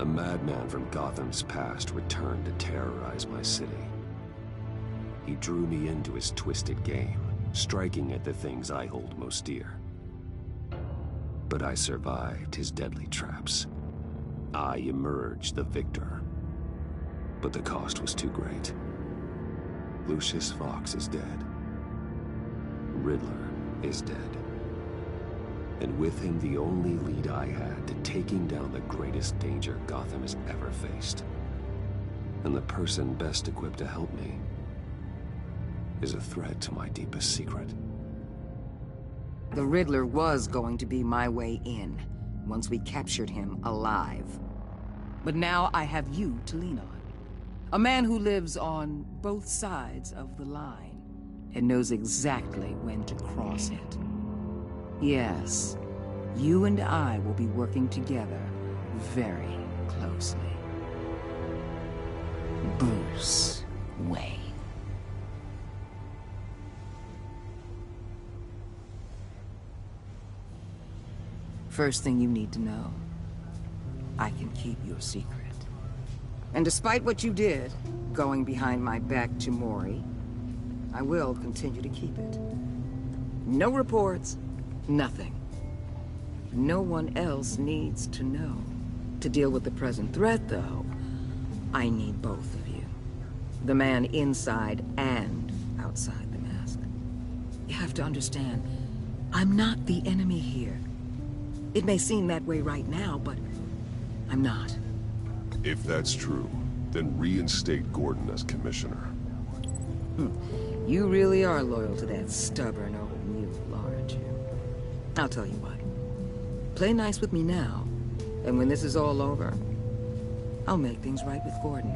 A madman from Gotham's past returned to terrorize my city. He drew me into his twisted game, striking at the things I hold most dear. But I survived his deadly traps. I emerged the victor. But the cost was too great. Lucius Fox is dead. Riddler is dead. And with him the only lead I had to taking down the greatest danger Gotham has ever faced. And the person best equipped to help me is a threat to my deepest secret. The Riddler was going to be my way in, once we captured him alive. But now I have you to lean on. A man who lives on both sides of the line, and knows exactly when to cross it. Yes, you and I will be working together very closely. Bruce Wayne. First thing you need to know, I can keep your secret. And despite what you did, going behind my back to Mori, I will continue to keep it. No reports, nothing. No one else needs to know. To deal with the present threat, though, I need both of you. The man inside and outside the mask. You have to understand, I'm not the enemy here. It may seem that way right now, but I'm not. If that's true, then reinstate Gordon as commissioner. You really are loyal to that stubborn old mule, aren't you? I'll tell you what. Play nice with me now, and when this is all over, I'll make things right with Gordon.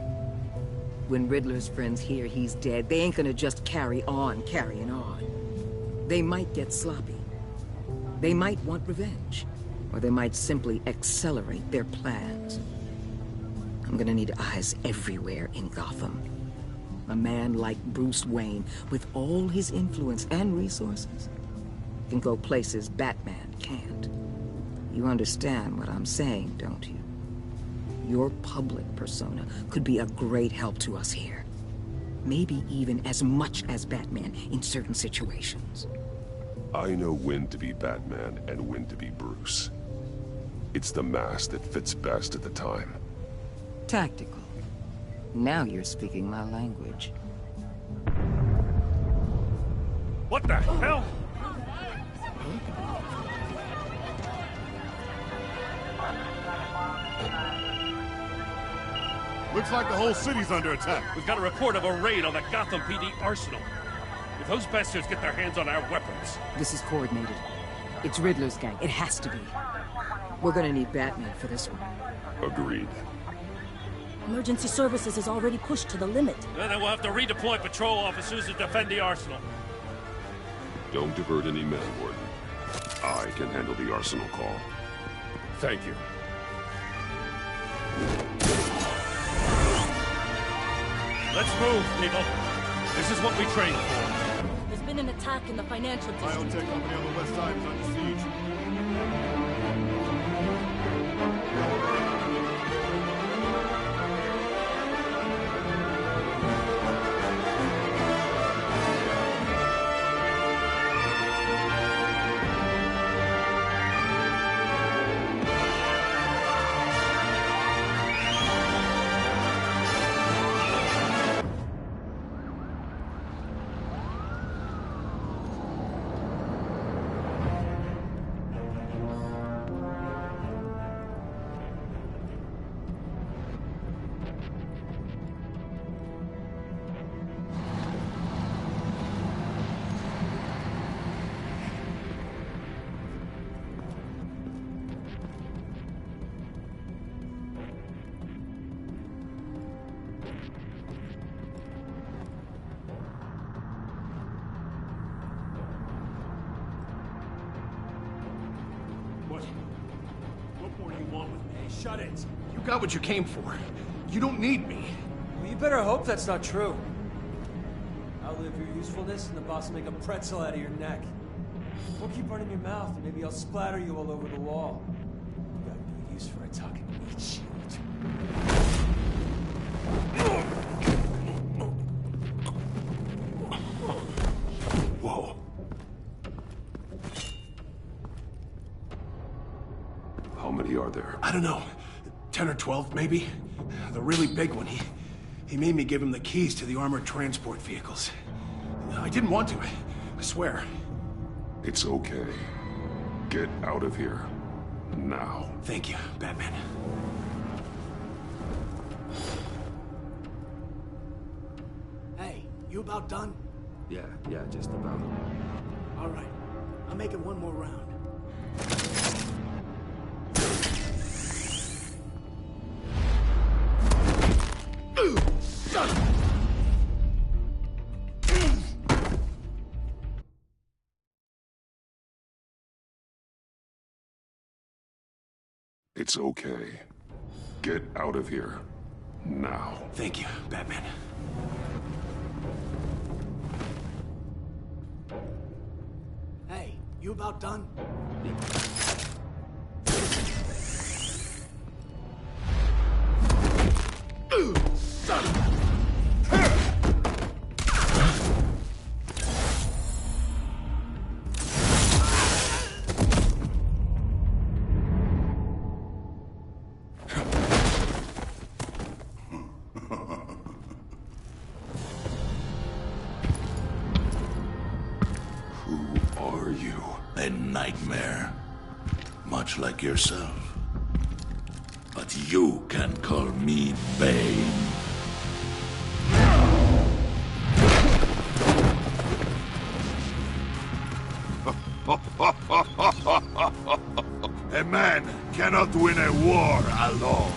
When Riddler's friends hear he's dead, they ain't gonna just carry on carrying on. They might get sloppy. They might want revenge. Or they might simply accelerate their plans. I'm gonna need eyes everywhere in Gotham. A man like Bruce Wayne, with all his influence and resources, can go places Batman can't. You understand what I'm saying, don't you? Your public persona could be a great help to us here. Maybe even as much as Batman in certain situations. I know when to be Batman and when to be Bruce. It's the mask that fits best at the time. Tactical. Now you're speaking my language. What the hell? Looks like the whole city's under attack. We've got a report of a raid on the Gotham PD arsenal. If those bastards get their hands on our weapons... This is coordinated. It's Riddler's gang. It has to be. We're gonna need Batman for this one. Agreed. Emergency services is already pushed to the limit. Then we'll have to redeploy patrol officers to defend the arsenal. Don't divert any men, Warden. I can handle the arsenal call. Thank you. Let's move, people. This is what we trained for. There's been an attack in the financial district. Biotech company on the west side is under siege. What more do you want with me? Hey, shut it. You got what you came for. You don't need me. Well, you better hope that's not true. I'll live your usefulness and the boss will make a pretzel out of your neck. Don't keep running your mouth and maybe I'll splatter you all over the wall. You got no use for a talking meat shield. Whoa. How many are there? I don't know. 10 or 12, maybe? The really big one, he made me give him the keys to the armored transport vehicles. I didn't want to, I swear. It's okay. Get out of here. Now. Thank you, Batman. Hey, you about done? Yeah, just about. All right. I'm making one more round. Son of It's okay. Get out of here. Now. Thank you, Batman. Hey, you about done? Son of A nightmare, much like yourself. But you can call me Bane. A man cannot win a war alone.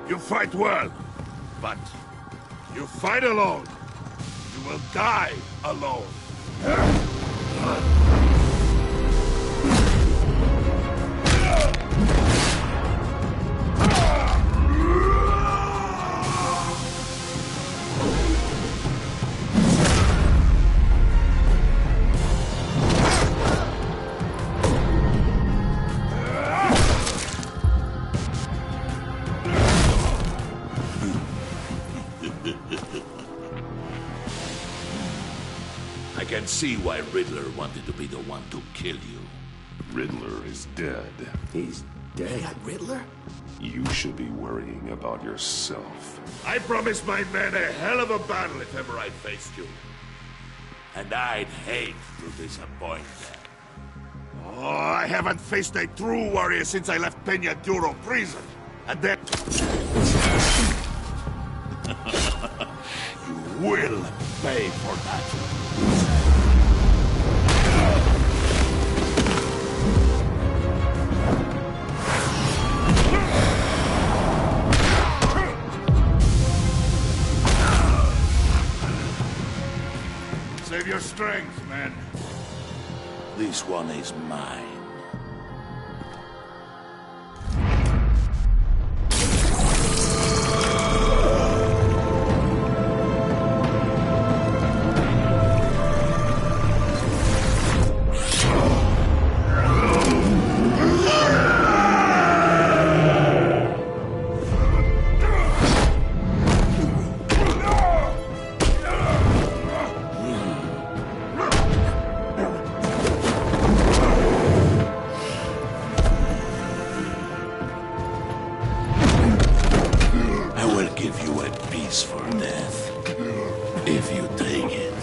You fight well, but you fight alone. You will die alone. I can see why Riddler wanted to be the one to kill you. Riddler is dead. He's dead. Riddler? You should be worrying about yourself. I promised my men a hell of a battle if ever I faced you. And I'd hate to disappoint them. Oh, I haven't faced a true warrior since I left Peña Duro prison. And then... You will pay for that. Save your strength, man. This one is mine. For death, if you take it.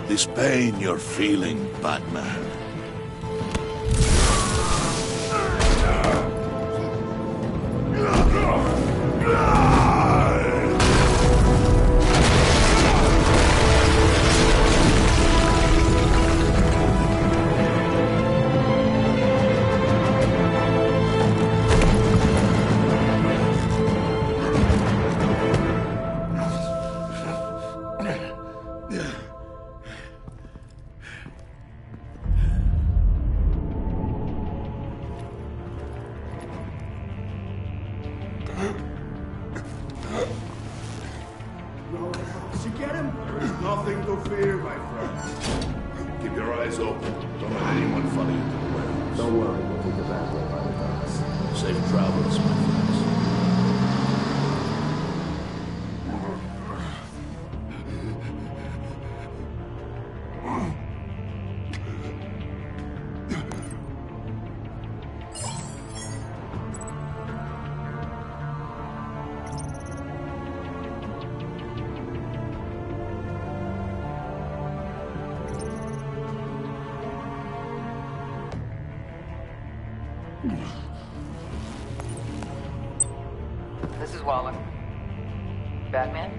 This pain you're feeling, Batman. Eyes open. Don't let anyone follow you to the warehouse. Don't worry, we'll take the back way by the docks. Safe travels, my friends. This is Waller. Batman?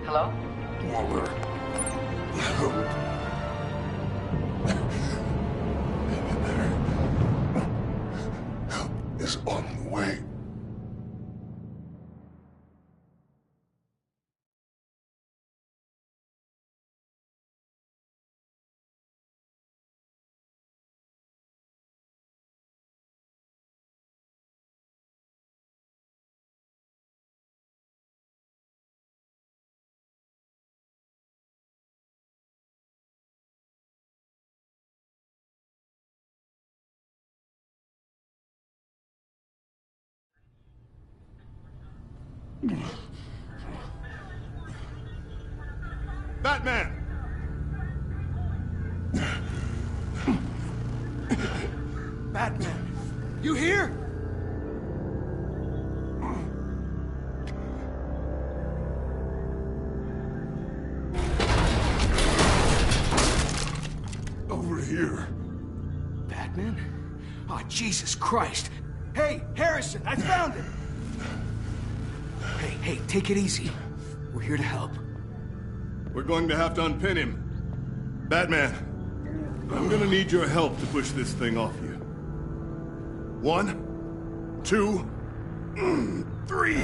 Hello? Waller. Help. Help is on the way. Batman! Batman! You here? Over here. Batman? Oh, Jesus Christ! Hey, Harrison, I found him! Hey, take it easy. We're here to help. We're going to have to unpin him. Batman, I'm gonna need your help to push this thing off you. 1, 2, 3.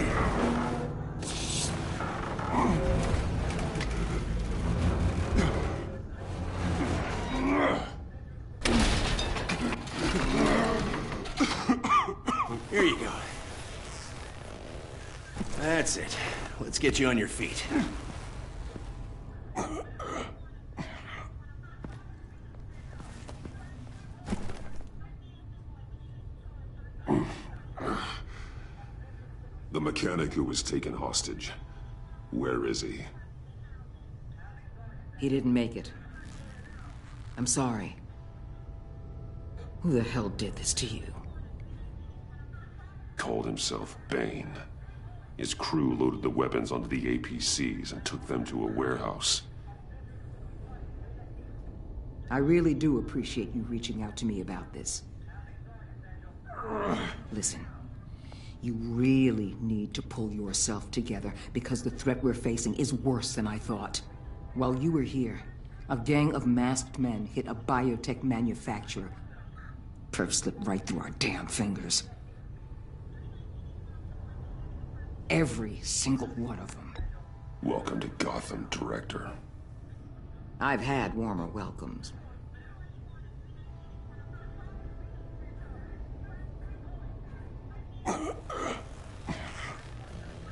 Here you go. That's it. Let's get you on your feet. The mechanic who was taken hostage. Where is he? He didn't make it. I'm sorry. Who the hell did this to you? Called himself Bane. His crew loaded the weapons onto the APCs and took them to a warehouse. I really do appreciate you reaching out to me about this. Listen, you really need to pull yourself together because the threat we're facing is worse than I thought. While you were here, a gang of masked men hit a biotech manufacturer. Perf slipped right through our damn fingers. Every single one of them. Welcome to Gotham, Director. I've had warmer welcomes.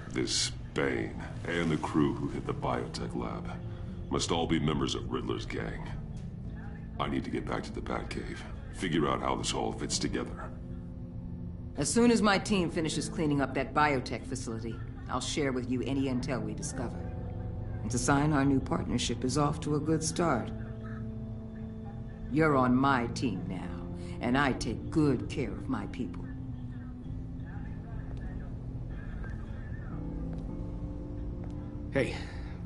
This Bane and the crew who hit the biotech lab must all be members of Riddler's gang. I need to get back to the Batcave, figure out how this all fits together. As soon as my team finishes cleaning up that biotech facility, I'll share with you any intel we discover. And to sign our new partnership is off to a good start. You're on my team now, and I take good care of my people. Hey,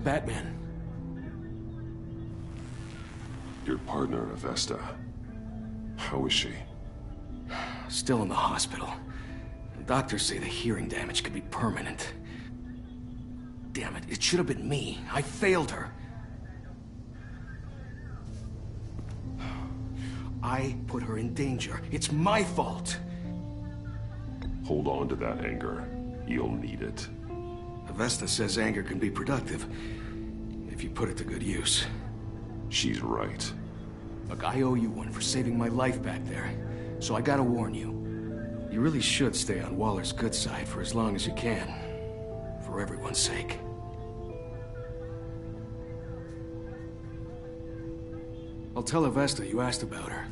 Batman. Your partner, Avesta. How is she? Still in the hospital. The doctors say the hearing damage could be permanent. Damn it, it should have been me. I failed her. I put her in danger. It's my fault. Hold on to that anger. You'll need it. Avesta says anger can be productive, if you put it to good use. She's right. Look, I owe you one for saving my life back there, so I gotta warn you. You really should stay on Waller's good side for as long as you can, for everyone's sake. I'll tell Avesta you asked about her.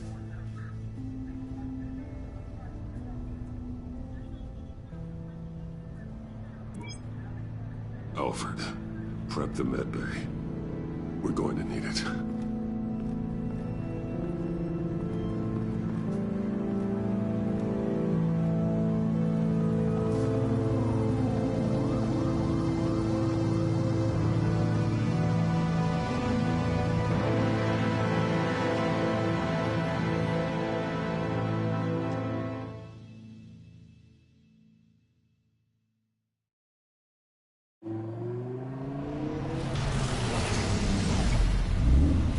Alfred, prep the med bay. We're going to need it.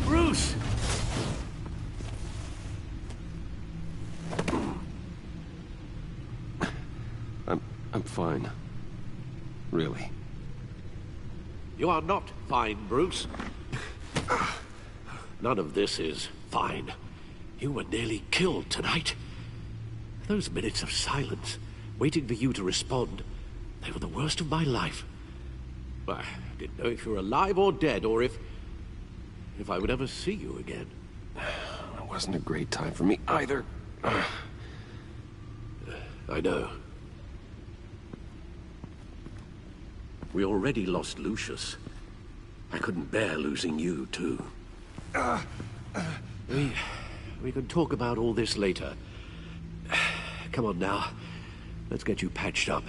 Bruce! I'm fine. Really. You are not fine, Bruce. None of this is fine. You were nearly killed tonight. Those minutes of silence, waiting for you to respond, they were the worst of my life. I didn't know if you were alive or dead, or if I would ever see you again. It wasn't a great time for me either. I know. We already lost Lucius. I couldn't bear losing you, too. We can talk about all this later. Come on now. Let's get you patched up.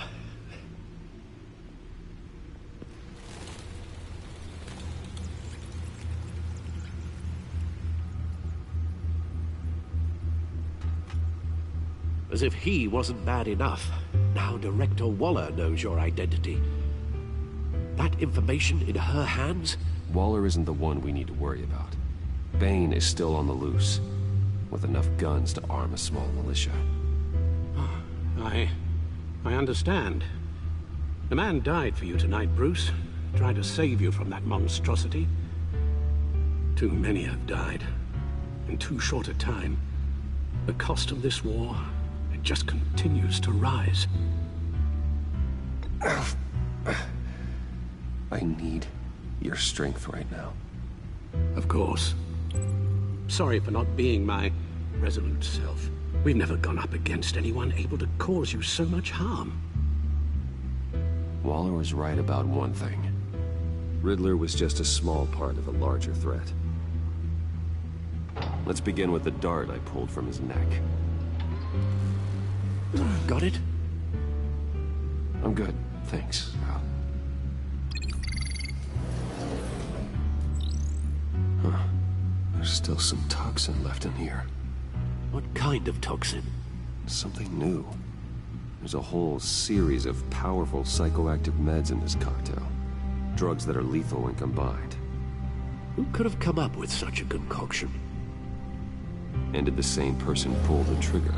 As if he wasn't bad enough, now Director Waller knows your identity. That information in her hands? Waller isn't the one we need to worry about. Bane is still on the loose, with enough guns to arm a small militia. I understand. The man died for you tonight, Bruce. Tried to save you from that monstrosity. Too many have died, in too short a time. The cost of this war, it just continues to rise. I need your strength right now. Of course. Sorry for not being my resolute self. We've never gone up against anyone able to cause you so much harm. Waller was right about one thing. Riddler was just a small part of a larger threat. Let's begin with the dart I pulled from his neck. Got it? I'm good, thanks. Huh. There's still some toxin left in here. What kind of toxin? Something new. There's a whole series of powerful psychoactive meds in this cocktail. Drugs that are lethal when combined. Who could have come up with such a concoction? And did the same person pull the trigger?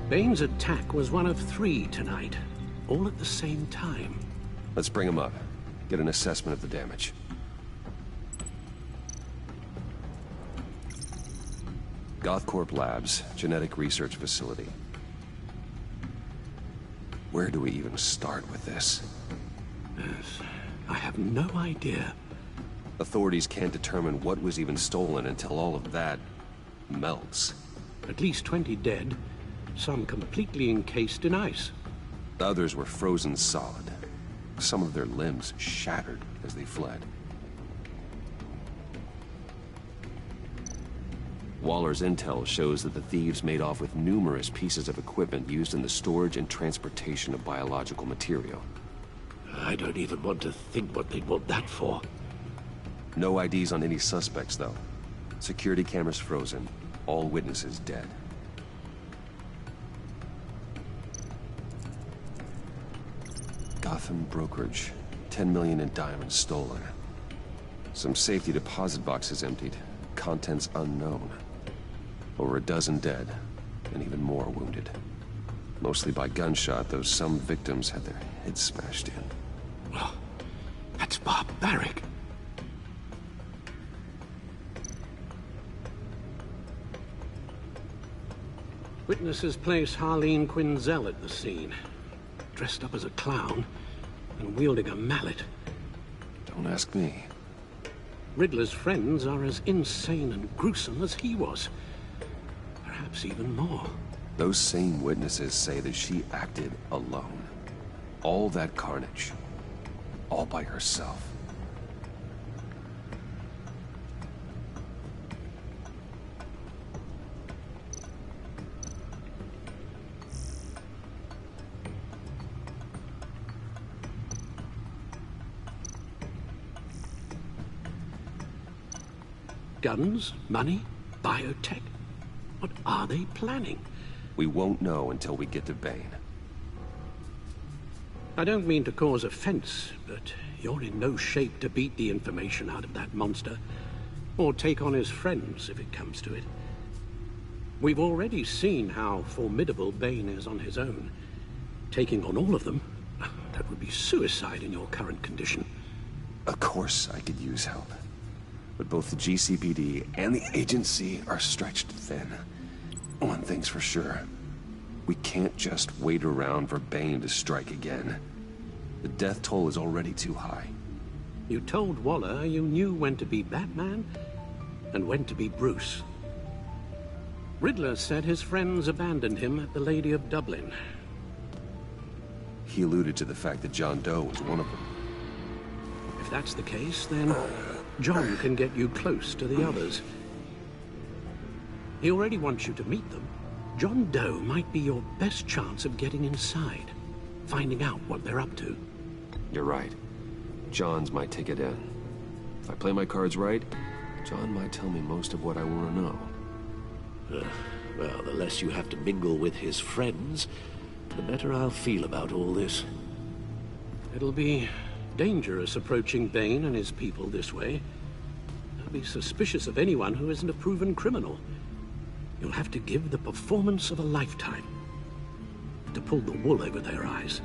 Bane's attack was one of 3 tonight, all at the same time. Let's bring him up. Get an assessment of the damage. Gothcorp Labs, genetic research facility. Where do we even start with this? Yes, I have no idea. Authorities can't determine what was even stolen until all of that melts. At least 20 dead, some completely encased in ice. Others were frozen solid. Some of their limbs shattered as they fled. Waller's intel shows that the thieves made off with numerous pieces of equipment used in the storage and transportation of biological material. I don't even want to think what they'd want that for. No IDs on any suspects, though. Security cameras frozen. All witnesses dead. Gotham brokerage. 10 million in diamonds stolen. Some safety deposit boxes emptied. Contents unknown. Over a dozen dead, and even more wounded. Mostly by gunshot, though some victims had their heads smashed in. Well, that's barbaric. Witnesses place Harleen Quinzel at the scene. Dressed up as a clown and wielding a mallet. Don't ask me. Riddler's friends are as insane and gruesome as he was. Perhaps even more. Those same witnesses say that she acted alone. All that carnage. All by herself. Guns, money, biotech. What are they planning? We won't know until we get to Bane. I don't mean to cause offense, but you're in no shape to beat the information out of that monster, or take on his friends if it comes to it. We've already seen how formidable Bane is on his own. Taking on all of them, that would be suicide in your current condition. Of course I could use help. But both the GCPD and the agency are stretched thin. One thing's for sure. We can't just wait around for Bane to strike again. The death toll is already too high. You told Waller you knew when to be Batman and when to be Bruce. Riddler said his friends abandoned him at the Lady of Dublin. He alluded to the fact that John Doe was one of them. If that's the case, then John can get you close to the others. He already wants you to meet them. John Doe might be your best chance of getting inside, finding out what they're up to. You're right. John's my ticket in. If I play my cards right, John might tell me most of what I want to know. Well, the less you have to mingle with his friends, the better I'll feel about all this. It'll be dangerous approaching Bane and his people this way. They'll be suspicious of anyone who isn't a proven criminal. You'll have to give the performance of a lifetime to pull the wool over their eyes.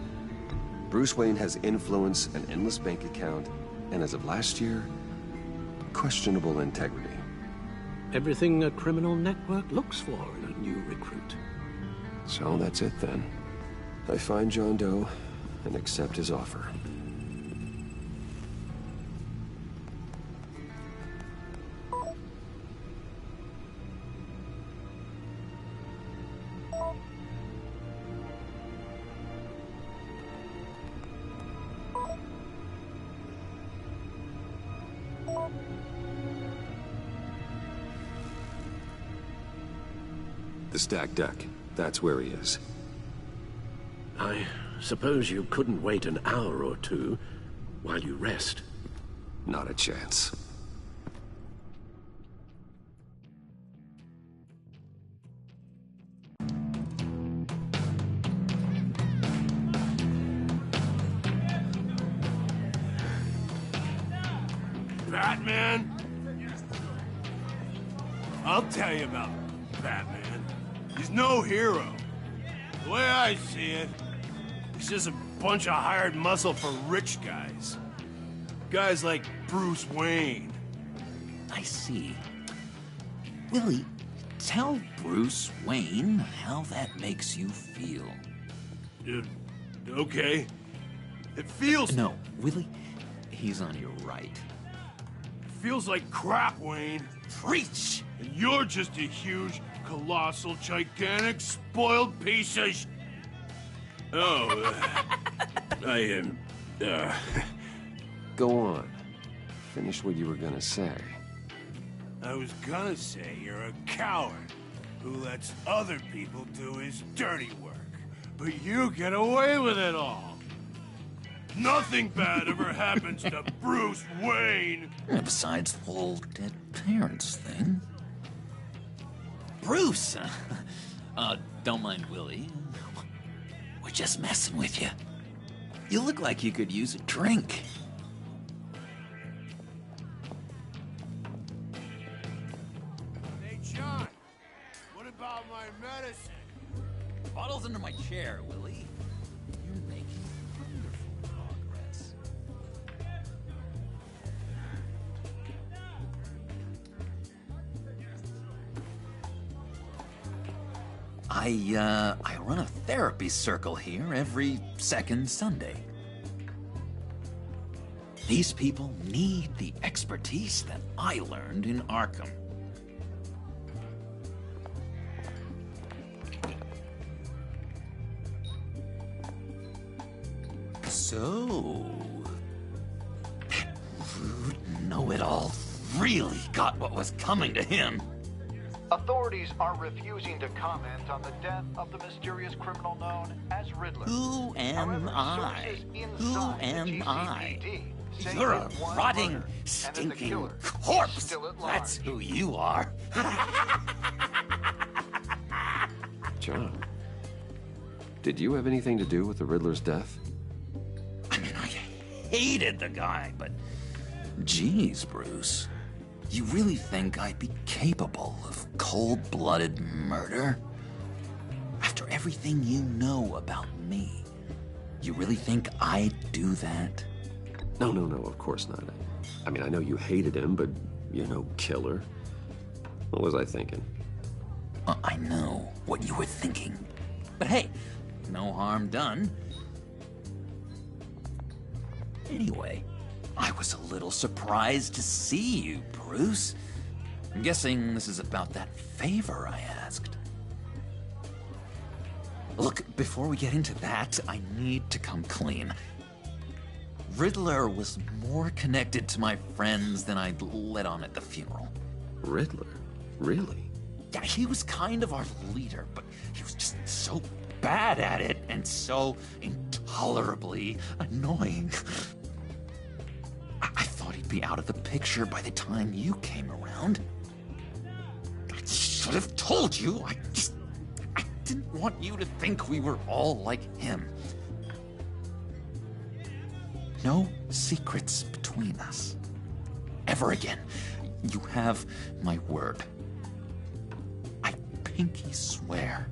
Bruce Wayne has influence, an endless bank account, and as of last year, questionable integrity. Everything a criminal network looks for in a new recruit. So that's it then. I find John Doe and accept his offer. The stacked deck. That's where he is. I suppose you couldn't wait an hour or two while you rest? Not a chance. Batman? I'll tell you about Batman. He's no hero. The way I see it, he's just a bunch of hired muscle for rich guys. Guys like Bruce Wayne. I see. Willie, tell Bruce Wayne how that makes you feel. Okay. It feels... No, Willie, he's on your right. It feels like crap, Wayne. Preach! And you're just a huge, colossal, gigantic, spoiled piece of I am... Go on. Finish what you were gonna say. I was gonna say you're a coward who lets other people do his dirty work. But you get away with it all. Nothing bad ever happens to Bruce Wayne. And besides the whole dead parents thing. Bruce! Don't mind Willie. We're just messing with you. You look like you could use a drink. Hey, John. What about my medicine? Bottle's under my chair, Willie. You're making wonderful progress. I run a therapy circle here every second Sunday. These people need the expertise that I learned in Arkham. So, that rude know-it-all really got what was coming to him. Authorities are refusing to comment on the death of the mysterious criminal known as Riddler. Who am I? Who am I? You're a rotting, stinking corpse. That's who you are. John, did you have anything to do with the Riddler's death? I mean, I hated the guy, but geez, Bruce. You really think I'd be capable of cold-blooded murder? After everything you know about me, you really think I'd do that? No, of course not. I mean, I know you hated him, but you're no killer. What was I thinking? I know what you were thinking. But hey, no harm done. Anyway, I was a little surprised to see you, Bruce. I'm guessing this is about that favor I asked. Look, before we get into that, I need to come clean. Riddler was more connected to my friends than I'd let on at the funeral. Riddler? Really? Yeah, he was kind of our leader, but he was just so bad at it and so intolerably annoying. I thought he'd be out of the picture by the time you came around. I should have told you. I didn't want you to think we were all like him. No secrets between us. Ever again. You have my word. I pinky swear.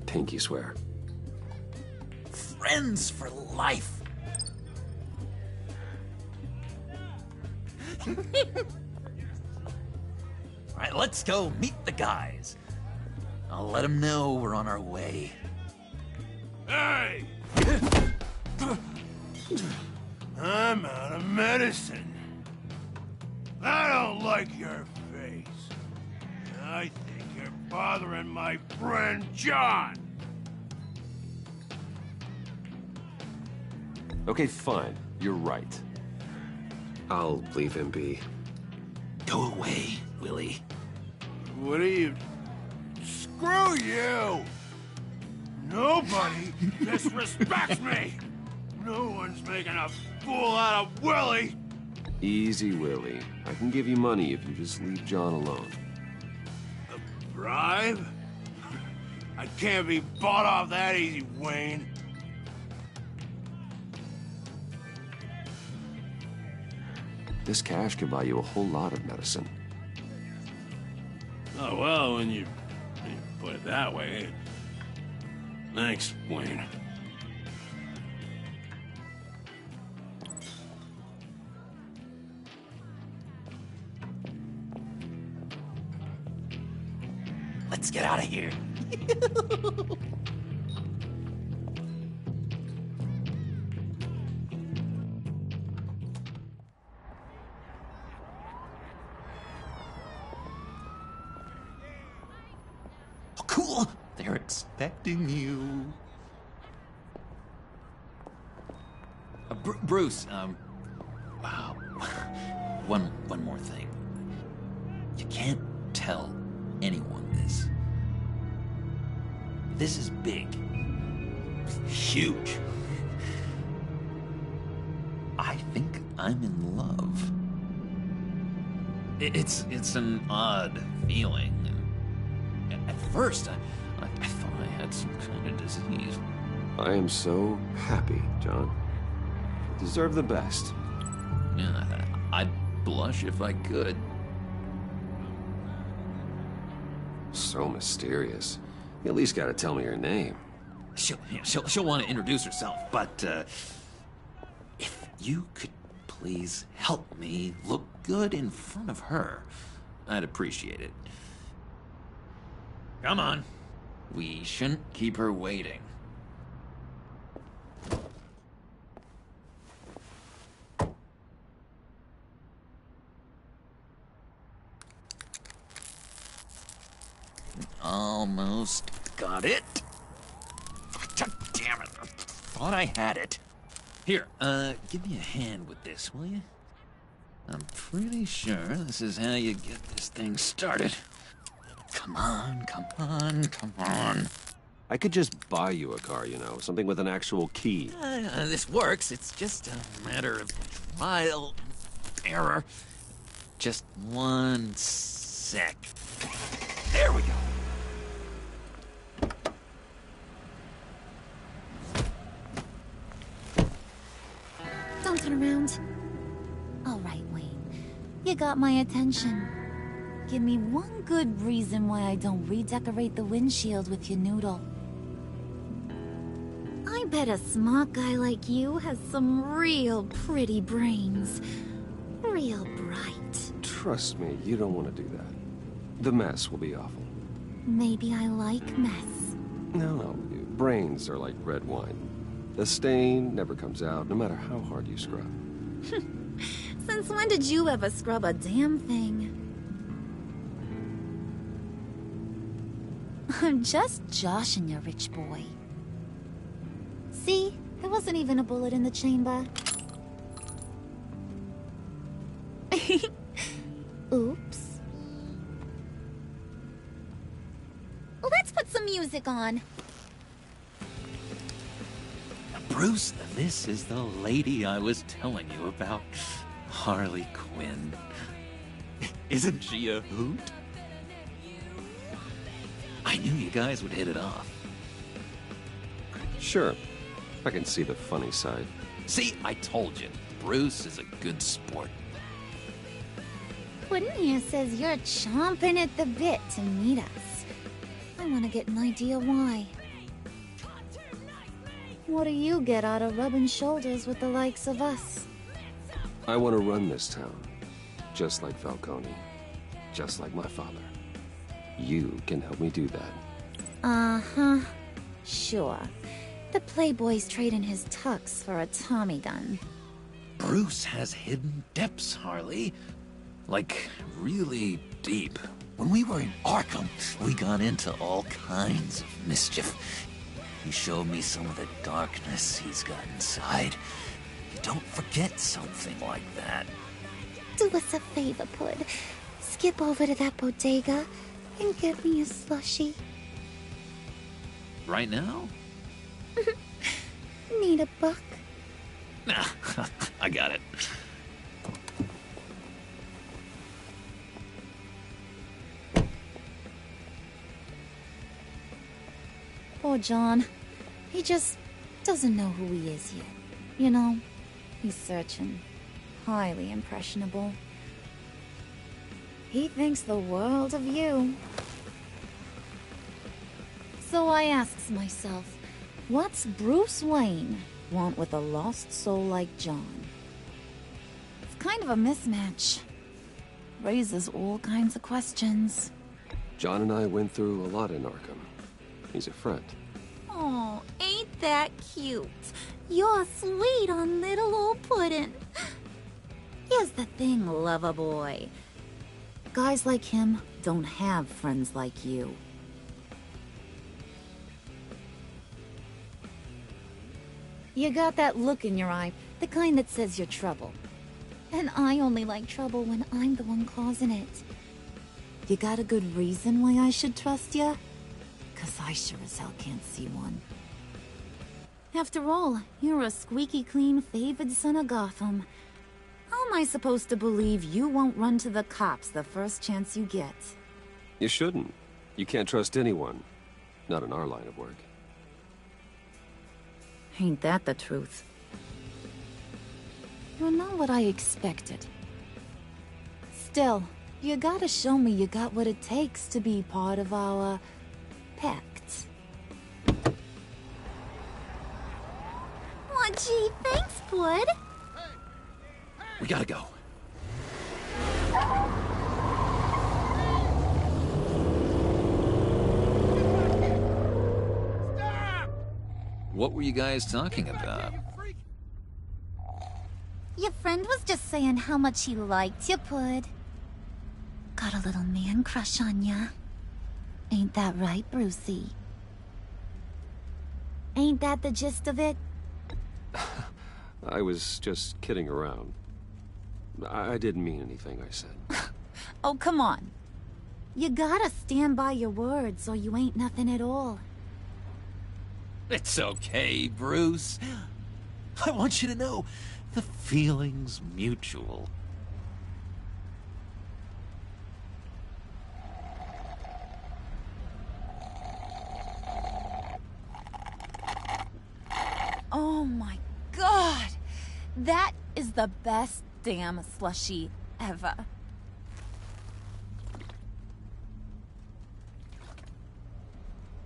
Pinky swear. Friends for life. All right, let's go meet the guys. I'll let them know we're on our way. Hey! I'm out of medicine. I don't like your face. I think you're bothering my friend John. Okay, fine. You're right. I'll leave him be. Go away, Willie. What are you... Screw you! Nobody disrespects me! No one's making a fool out of Willie! Easy, Willie. I can give you money if you just leave John alone. A bribe? I can't be bought off that easy, Wayne. This cash can buy you a whole lot of medicine. Oh, well, when you put it that way. Thanks, Wayne. Let's get out of here. Oh, cool. They're expecting you. Bruce, one more thing. You can't tell anyone this. This is big. Huge. I think I'm in love. It's an odd feeling. At first, I thought I had some kind of disease. I am so happy, John. You deserve the best. Yeah, I'd blush if I could. So mysterious. You at least gotta tell me her name. She'll want to introduce herself, but if you could please help me look good in front of her, I'd appreciate it. Come on. We shouldn't keep her waiting. almost got it. God damn it. I thought I had it. Here, give me a hand with this, will you? I'm pretty sure this is how you get this thing started. Come on, come on, come on. I could just buy you a car, you know, something with an actual key. This works. It's just a matter of trial and error. Just one sec. There we go. Don't turn around. All right, Wayne. You got my attention. Give me one good reason why I don't redecorate the windshield with your noodle. I bet a smart guy like you has some real pretty brains. Real bright. Trust me, you don't want to do that. The mess will be awful. Maybe I like mess. No, brains are like red wine. The stain never comes out, no matter how hard you scrub. Since when did you ever scrub a damn thing? I'm just joshing you, rich boy. See? There wasn't even a bullet in the chamber. Oops. Let's put some music on. Bruce, this is the lady I was telling you about. Harley Quinn. Isn't she a hoot? I knew you guys would hit it off. Sure. I can see the funny side. See, I told you. Bruce is a good sport. Puddin' here says you're chomping at the bit to meet us. I want to get an idea why. What do you get out of rubbing shoulders with the likes of us? I want to run this town. Just like Falcone. Just like my father. You can help me do that. Uh-huh. Sure. The Playboy's trading his tux for a Tommy gun. Bruce has hidden depths, Harley. Like, really deep. When we were in Arkham, we got into all kinds of mischief. He showed me some of the darkness he's got inside. You don't forget something like that. Do us a favor, Pud. Skip over to that bodega and get me a slushie. Right now? Need a buck? Nah, I got it. Poor John. He just doesn't know who he is yet. You know, he's searching. Highly impressionable. He thinks the world of you. So I asks myself, what's Bruce Wayne want with a lost soul like John? It's kind of a mismatch. Raises all kinds of questions. John and I went through a lot in Arkham. He's a friend. Oh, ain't that cute? You're sweet on little old Puddin'. Here's the thing, lover boy. Guys like him don't have friends like you. You got that look in your eye, the kind that says you're trouble. And I only like trouble when I'm the one causing it. You got a good reason why I should trust you? 'Cause I sure as hell can't see one. After all, you're a squeaky clean favored son of Gotham. How am I supposed to believe you won't run to the cops the first chance you get? You shouldn't. You can't trust anyone. Not in our line of work. Ain't that the truth? You're not what I expected. Still, you gotta show me you got what it takes to be part of our pact. Aw, gee, thanks, Bud. We gotta go. What were you guys talking about? Your friend was just saying how much he liked you, Pud. Got a little man crush on ya. Ain't that right, Brucey? Ain't that the gist of it? I was just kidding around. I didn't mean anything I said. Oh, come on. You gotta stand by your words or you ain't nothing at all. It's okay, Bruce. I want you to know the feeling's mutual. Oh my god! That is the best damn slushie ever.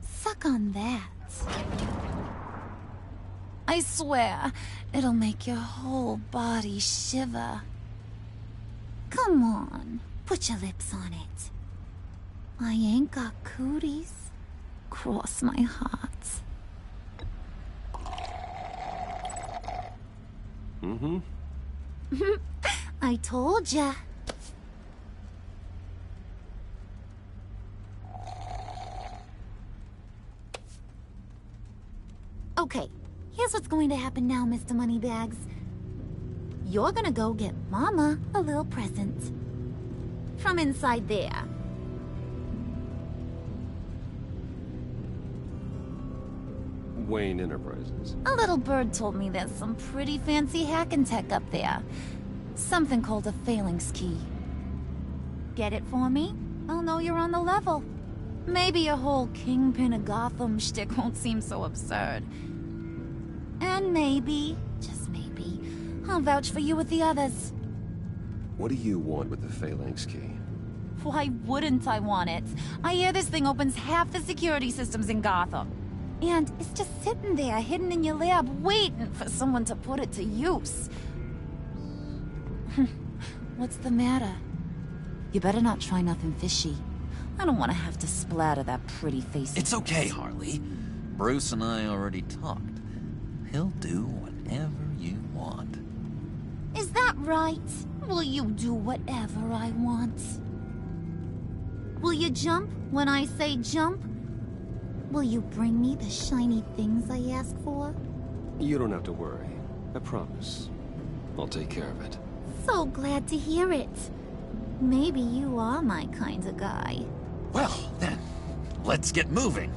Suck on that. I swear, it'll make your whole body shiver. Come on, put your lips on it. I ain't got cooties. Cross my heart. Mm-hmm. I told ya. Okay, here's what's going to happen now, Mr. Moneybags. You're gonna go get Mama a little present. From inside there. Wayne Enterprises. A little bird told me there's some pretty fancy hacking tech up there. Something called a phalanx key. Get it for me? I'll know you're on the level. Maybe your whole Kingpin of Gotham shtick won't seem so absurd. And maybe, just maybe, I'll vouch for you with the others. What do you want with the phalanx key? Why wouldn't I want it? I hear this thing opens half the security systems in Gotham. And it's just sitting there, hidden in your lab, waiting for someone to put it to use. What's the matter? You better not try nothing fishy. I don't want to have to splatter that pretty face. It's okay, Harley. Bruce and I already talked. He'll do whatever you want. Is that right? Will you do whatever I want? Will you jump when I say jump? Will you bring me the shiny things I ask for? You don't have to worry. I promise. I'll take care of it. So glad to hear it. Maybe you are my kind of guy. Well, then, let's get moving.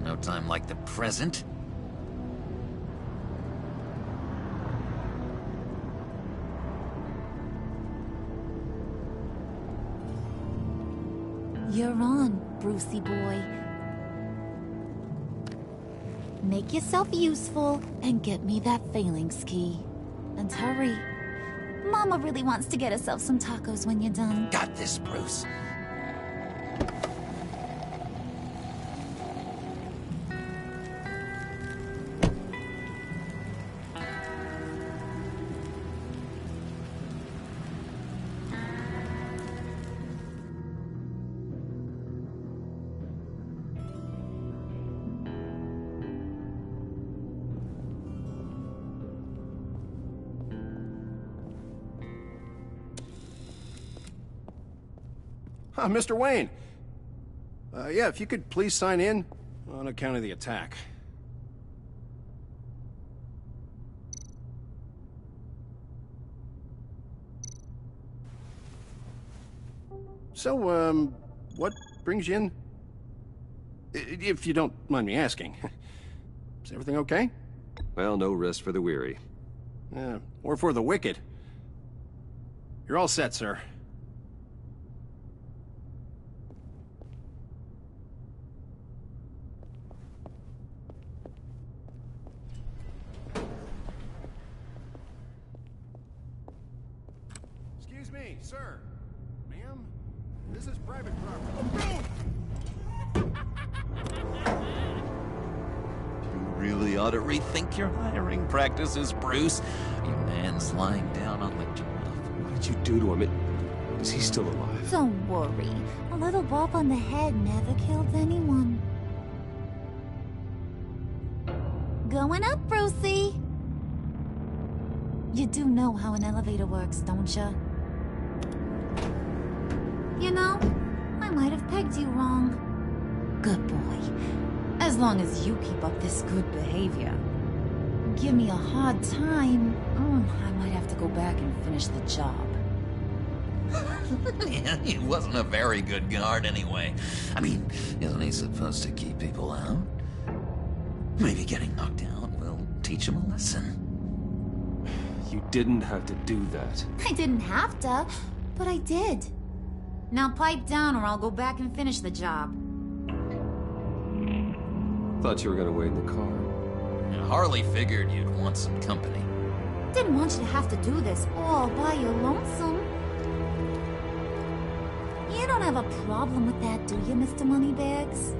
No time like the present. You're on, Brucey boy. Make yourself useful and get me that phalanx key. And hurry. Mama really wants to get herself some tacos when you're done. Got this, Bruce. Mr. Wayne. Yeah, if you could please sign in on account of the attack. So, what brings you in? If you don't mind me asking. Is everything okay? Well, no rest for the weary. Or for the wicked. You're all set, sir. Excuse me, sir. Ma'am, this is private property. You really ought to rethink your hiring practices, Bruce. Your man's lying down on the job. What did you do to him? Is he still alive? Don't worry. A little bump on the head never killed anyone. Going up, Brucey. You do know how an elevator works, don't you? You know, I might have pegged you wrong. Good boy. As long as you keep up this good behavior. Give me a hard time, I might have to go back and finish the job. Yeah, he wasn't a very good guard anyway. I mean, isn't he supposed to keep people out? Maybe getting knocked out will teach him a lesson. You didn't have to do that. I didn't have to, but I did. Now pipe down or I'll go back and finish the job. Thought you were gonna wait in the car. Harley figured you'd want some company. Didn't want you to have to do this all by your lonesome. You don't have a problem with that, do you, Mr. Moneybags?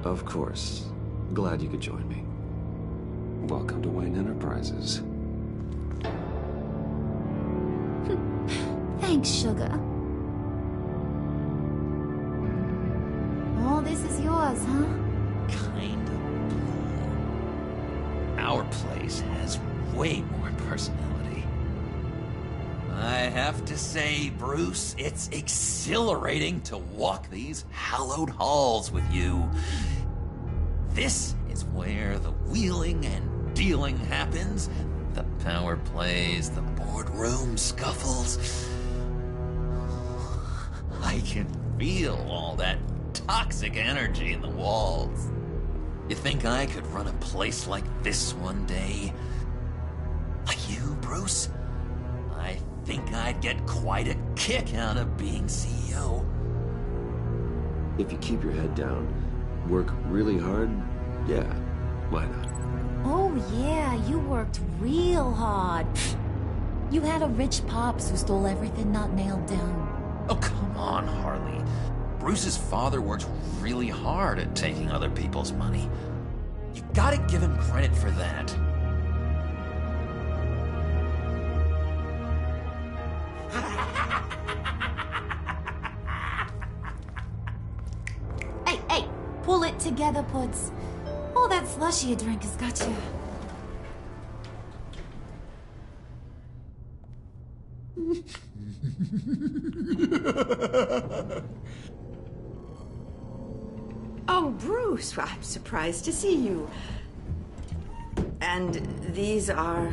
Of course. Glad you could join me. Welcome to Wayne Enterprises. Thanks, sugar. All this is yours, huh? Kind of blue. Our place has way more personality. I have to say, Bruce, it's exhilarating to walk these hallowed halls with you. This is where the wheeling and dealing happens. The power plays, the boardroom scuffles. I can feel all that toxic energy in the walls. You think I could run a place like this one day? Like you, Bruce? I think I'd get quite a kick out of being CEO. If you keep your head down, work really hard, yeah, why not? Oh yeah, you worked real hard. You had a rich pops who stole everything not nailed down. Oh, come on, Harley. Bruce's father worked really hard at taking other people's money. You gotta give him credit for that. Hey, pull it together, Puds. All that slushy you drink has got you. Oh, Bruce, well, I'm surprised to see you. And these are...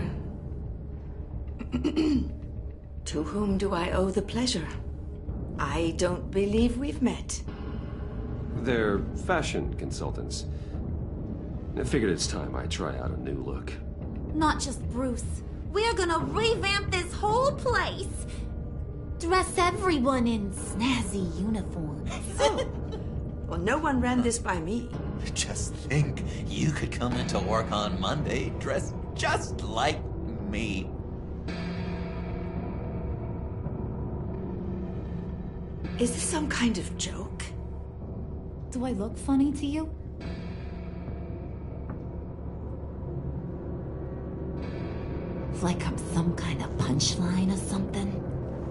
To whom do I owe the pleasure? I don't believe we've met. They're fashion consultants. I figured it's time I try out a new look. Not just Bruce. We're gonna revamp this whole place. Dress everyone in snazzy uniforms. Oh. Well, no one ran this by me. Just think, you could come into work on Monday dressed just like me. Is this some kind of joke? Do I look funny to you? Like I'm some kind of punchline or something?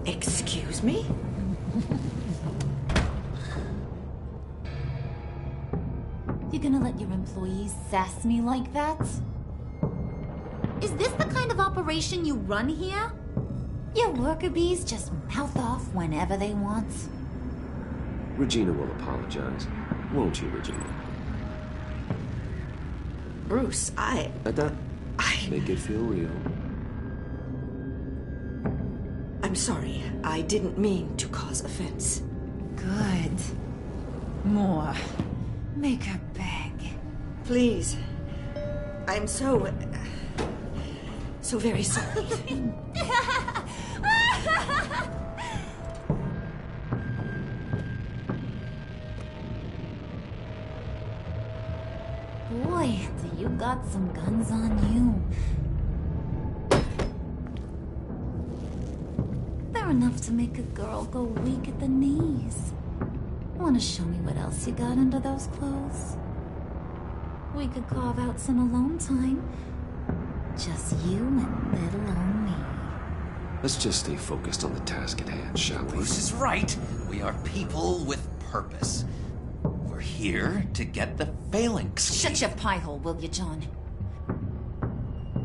Excuse me? You gonna let your employees sass me like that? Is this the kind of operation you run here? Your worker bees just mouth off whenever they want. Regina will apologize. Won't you, Regina? Bruce, I... Make it feel real. I'm sorry. I didn't mean to cause offense. Good. More. Make her beg. Please. I'm so very sorry. Boy, do you got some guns on you. They're enough to make a girl go weak at the knees. Wanna show me what else you got under those clothes? We could carve out some alone time. Just you and little old me. Let's just stay focused on the task at hand, shall we? Bruce is right. We are people with purpose. We're here to get the phalanx. Shut your pie hole, will you, John?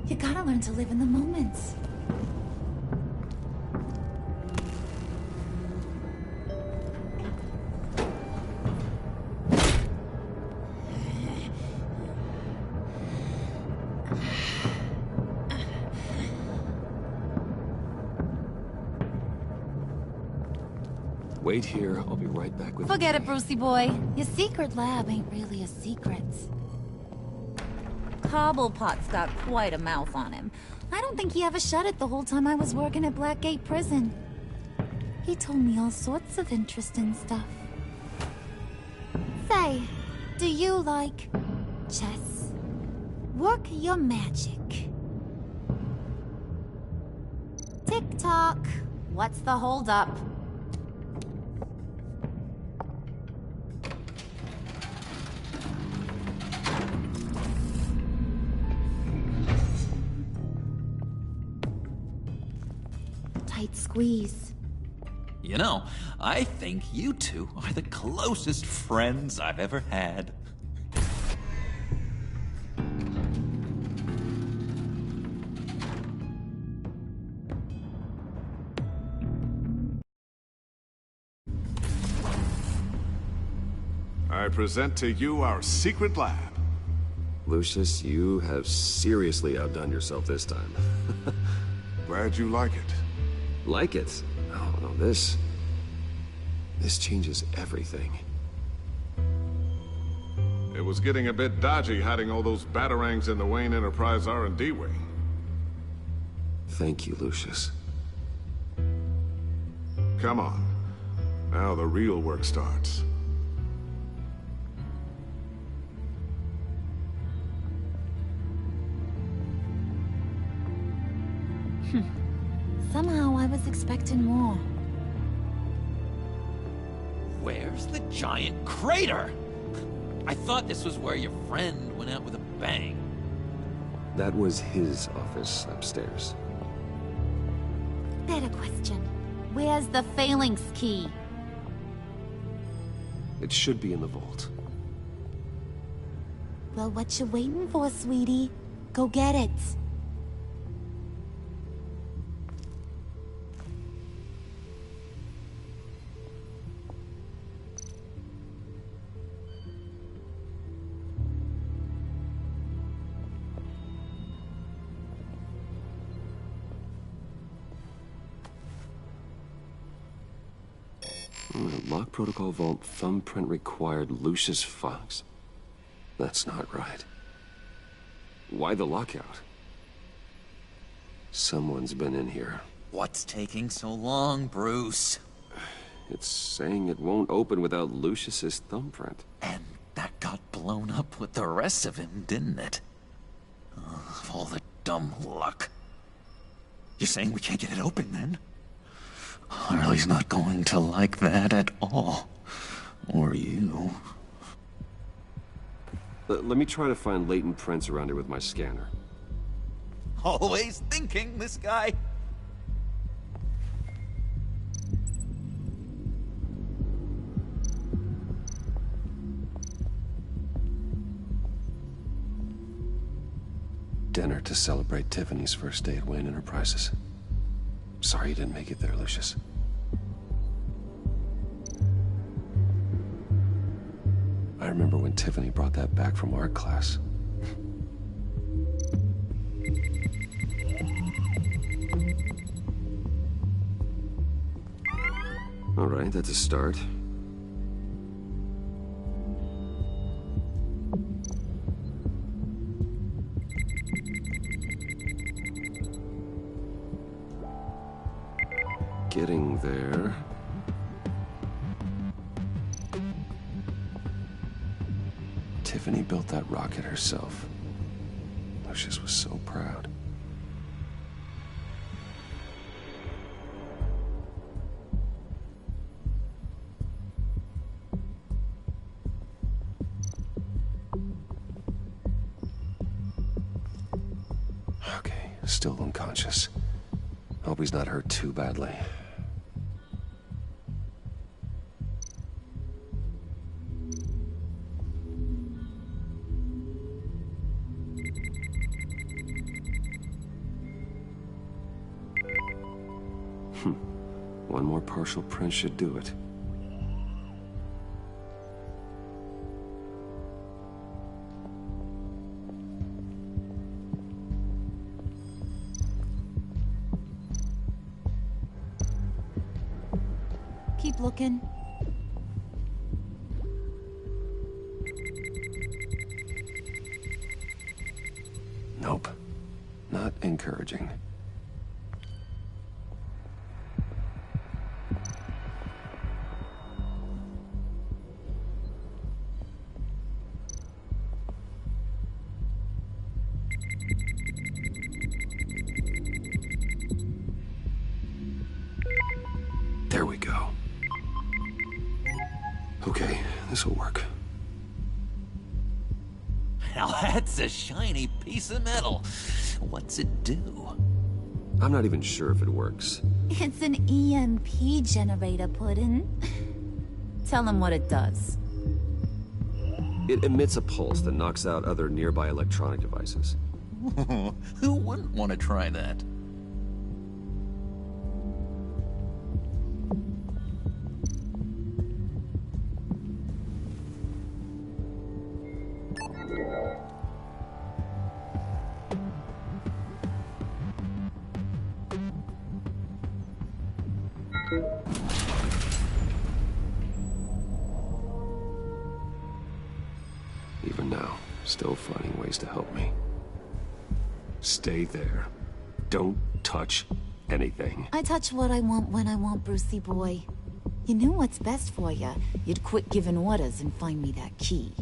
You gotta learn to live in the moment. Wait here. I'll be right back with Forget it, Brucey boy. Your secret lab ain't really a secret. Cobblepot's got quite a mouth on him. I don't think he ever shut it the whole time I was working at Blackgate Prison. He told me all sorts of interesting stuff. Say, do you like chess? Work your magic. Tick-tock. What's the holdup? Tight squeeze. You know, I think you two are the closest friends I've ever had. I present to you our secret lab. Lucius, you have seriously outdone yourself this time. Glad you like it. Like it? Oh, no, this changes everything. It was getting a bit dodgy hiding all those batarangs in the Wayne Enterprise R&D wing. Thank you, Lucius. Come on. Now the real work starts. Somehow I was expecting more. Where's the giant crater? I thought this was where your friend went out with a bang. That was his office upstairs. Better question. Where's the phalanx key? It should be in the vault. Well, what you waiting for, sweetie? Go get it. Lock protocol vault thumbprint required Lucius Fox. That's not right. Why the lockout? Someone's been in here. What's taking so long, Bruce? It's saying it won't open without Lucius's thumbprint. And that got blown up with the rest of him, didn't it? Of all the dumb luck. You're saying we can't get it open, then? Harley's not going to like that at all. Or you. Let me try to find latent prints around here with my scanner. Always thinking, this guy. Dinner to celebrate Tiffany's first day at Wayne Enterprises. Sorry you didn't make it there, Lucius. I remember when Tiffany brought that back from art class. All right, that's a start. Getting there. Tiffany built that rocket herself. Lucius was so proud. Okay, still unconscious. Hope he's not hurt too badly. One more partial print should do it. Keep keep looking? Nope. Not encouraging. There we go. Okay, this'll work. Now that's a shiny piece of metal. What's it do? I'm not even sure if it works. It's an EMP generator, Puddin'. Tell him what it does. It emits a pulse that knocks out other nearby electronic devices. Who wouldn't want to try that? Even now, still finding ways to help me. Stay there. Don't touch anything. I touch what I want when I want, Brucey boy. You knew what's best for you. You'd quit giving orders and find me that key.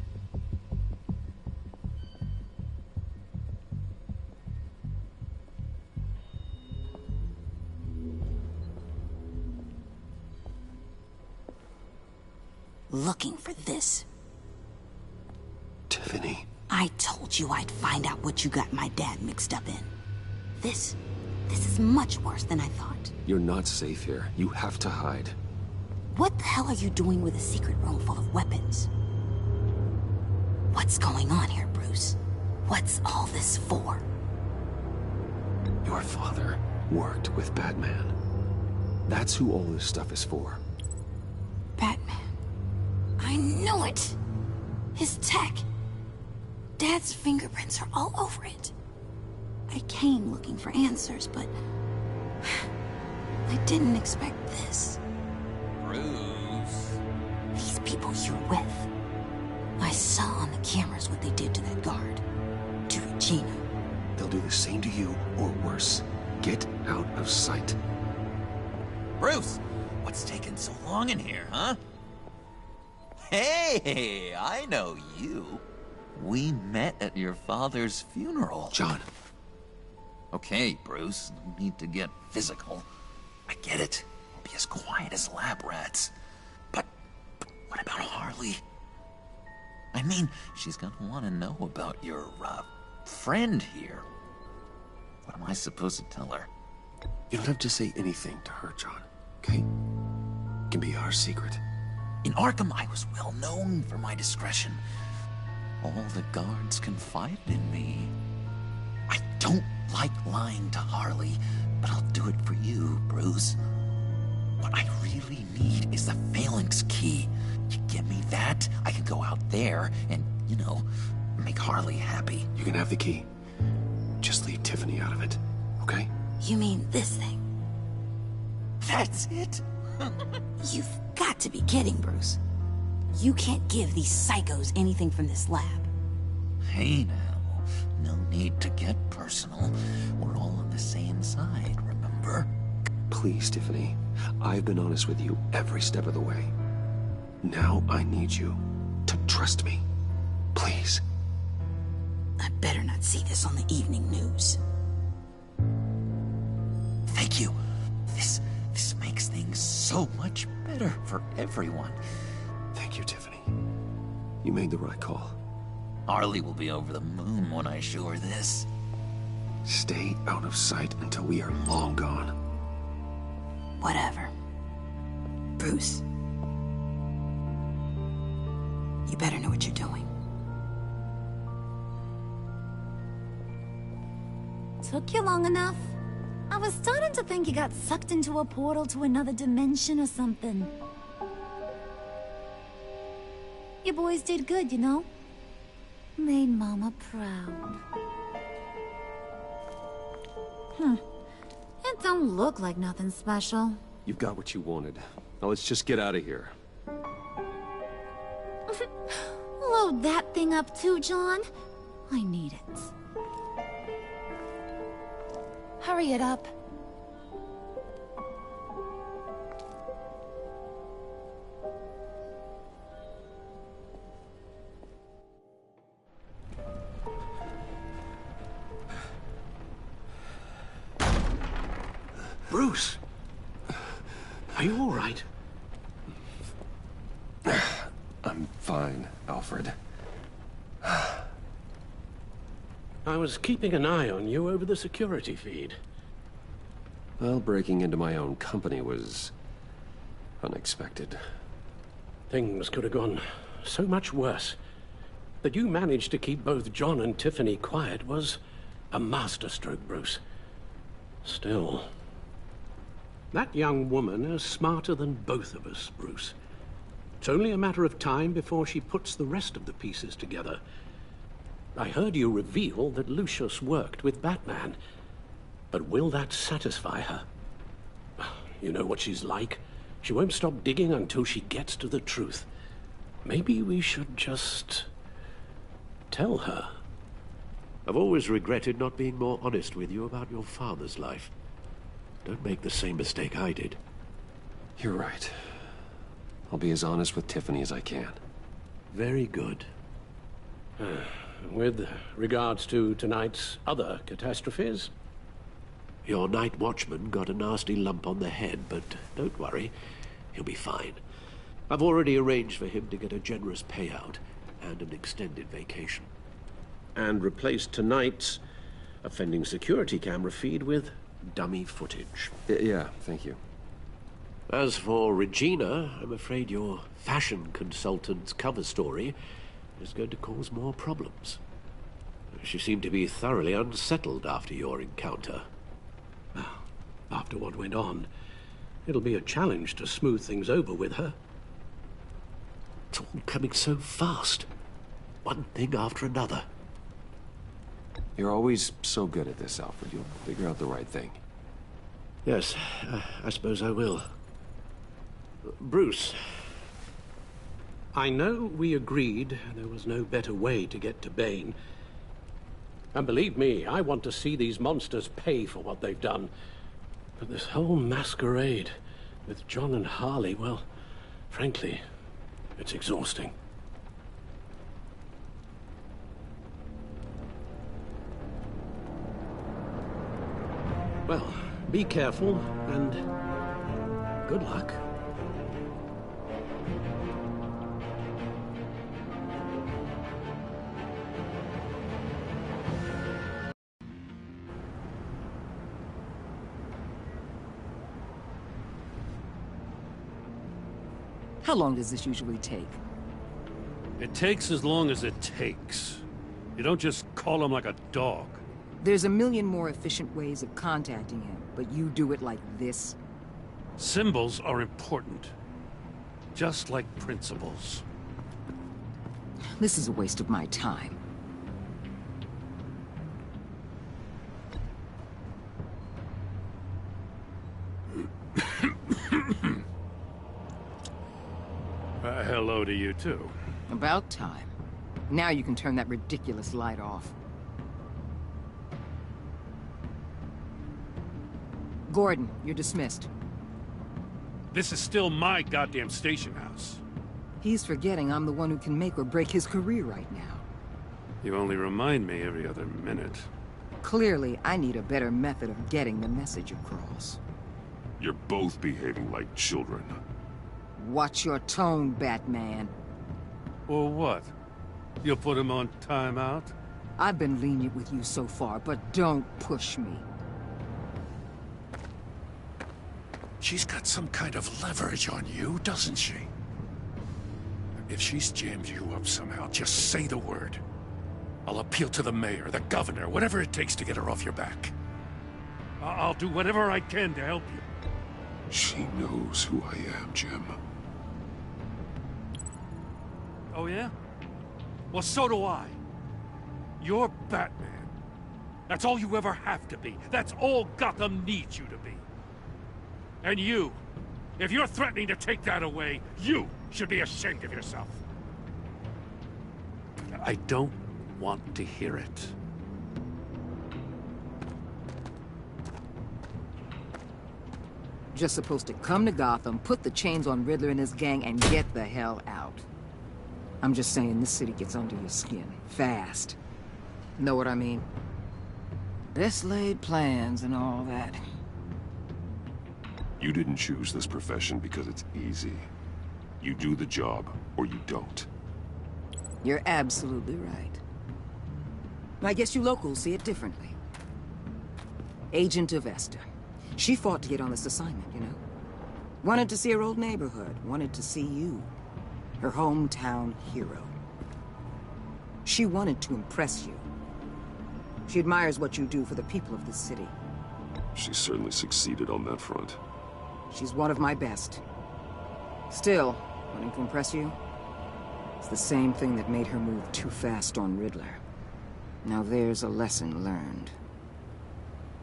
Looking for this. Tiffany. I told you I'd find out what you got my dad mixed up in. This is much worse than I thought. You're not safe here. You have to hide. What the hell are you doing with a secret room full of weapons? What's going on here, Bruce? What's all this for? Your father worked with Batman. That's who all this stuff is for. Batman. I knew it! His tech. Dad's fingerprints are all over it. I came looking for answers, but I didn't expect this. Bruce. These people you're with. I saw on the cameras what they did to that guard. To Regina. They'll do the same to you, or worse. Get out of sight. Bruce, what's taking so long in here, huh? Hey, I know you. We met at your father's funeral. John. Okay, Bruce, no need to get physical. I get it. We'll be as quiet as lab rats. But what about Harley? I mean, she's gonna want to know about your, friend here. What am I supposed to tell her? You don't have to say anything to her, John, okay? It can be our secret. In Arkham, I was well known for my discretion. All the guards confided in me. I don't like lying to Harley, but I'll do it for you, Bruce. What I really need is the phalanx key. You give me that, I can go out there and, you know, make Harley happy. You can have the key. Just leave Tiffany out of it, okay? You mean this thing? That's it? You've got to be kidding, Bruce. You can't give these psychos anything from this lab. Hey now, no need to get personal. We're all on the same side, remember? Please, Tiffany. I've been honest with you every step of the way. Now I need you to trust me. Please. I better not see this on the evening news. Thank you. This makes things so much better for everyone. Thank you, Tiffany. You made the right call. Harley will be over the moon when I show her this. Stay out of sight until we are long gone. Whatever. Bruce. You better know what you're doing. Took you long enough? I was starting to think you got sucked into a portal to another dimension or something. You boys did good, you know? Made Mama proud. It don't look like nothing special. You've got what you wanted. Now let's just get out of here. Load that thing up too, John. I need it. Hurry it up. Bruce! Are you all right? I'm fine, Alfred. I was keeping an eye on you over the security feed. Well, breaking into my own company was unexpected. Things could have gone so much worse. That you managed to keep both John and Tiffany quiet was a masterstroke, Bruce. Still, that young woman is smarter than both of us, Bruce. It's only a matter of time before she puts the rest of the pieces together. I heard you reveal that Lucius worked with Batman. But will that satisfy her? You know what she's like. She won't stop digging until she gets to the truth. Maybe we should just tell her. I've always regretted not being more honest with you about your father's life. Don't make the same mistake I did. You're right. I'll be as honest with Tiffany as I can. Very good. With regards to tonight's other catastrophes? Your night watchman got a nasty lump on the head, but don't worry. He'll be fine. I've already arranged for him to get a generous payout and an extended vacation. And replaced tonight's offending security camera feed with dummy footage. Yeah, thank you. As for Regina, I'm afraid your fashion consultant's cover story is going to cause more problems. She seemed to be thoroughly unsettled after your encounter. Well, after what went on, it'll be a challenge to smooth things over with her. It's all coming so fast. One thing after another. You're always so good at this, Alfred. You'll figure out the right thing. Yes, I suppose I will. Bruce. I know we agreed there was no better way to get to Bane. And believe me, I want to see these monsters pay for what they've done. But this whole masquerade with John and Harley, well, frankly, it's exhausting. Well, be careful, and good luck. How long does this usually take? It takes as long as it takes. You don't just call him like a dog. There's a million more efficient ways of contacting him, but you do it like this? Symbols are important. Just like principles. This is a waste of my time. Hello to you, too. About time. Now you can turn that ridiculous light off. Gordon, you're dismissed. This is still my goddamn station house. He's forgetting I'm the one who can make or break his career right now. You only remind me every other minute. Clearly, I need a better method of getting the message across. You're both behaving like children. Watch your tone, Batman. Or what? You'll put him on timeout? I've been lenient with you so far, but don't push me. She's got some kind of leverage on you, doesn't she? If she's jammed you up somehow, just say the word. I'll appeal to the mayor, the governor, whatever it takes to get her off your back. I'll do whatever I can to help you. She knows who I am, Jim. Oh, yeah? Well, so do I. You're Batman. That's all you ever have to be. That's all Gotham needs you to be. And you, If you're threatening to take that away, you should be ashamed of yourself. I don't want to hear it. Just supposed to come to Gotham, put the chains on Riddler and his gang, and get the hell out. I'm just saying, this city gets under your skin. Fast. Know what I mean? Best laid plans and all that. You didn't choose this profession because it's easy. You do the job, or you don't. You're absolutely right. I guess you locals see it differently. Agent Avesta. She fought to get on this assignment, you know? Wanted to see her old neighborhood. Wanted to see you. Her hometown hero. She wanted to impress you. She admires what you do for the people of this city. She certainly succeeded on that front. She's one of my best. Still, wanting to impress you? It's the same thing that made her move too fast on Riddler. Now there's a lesson learned.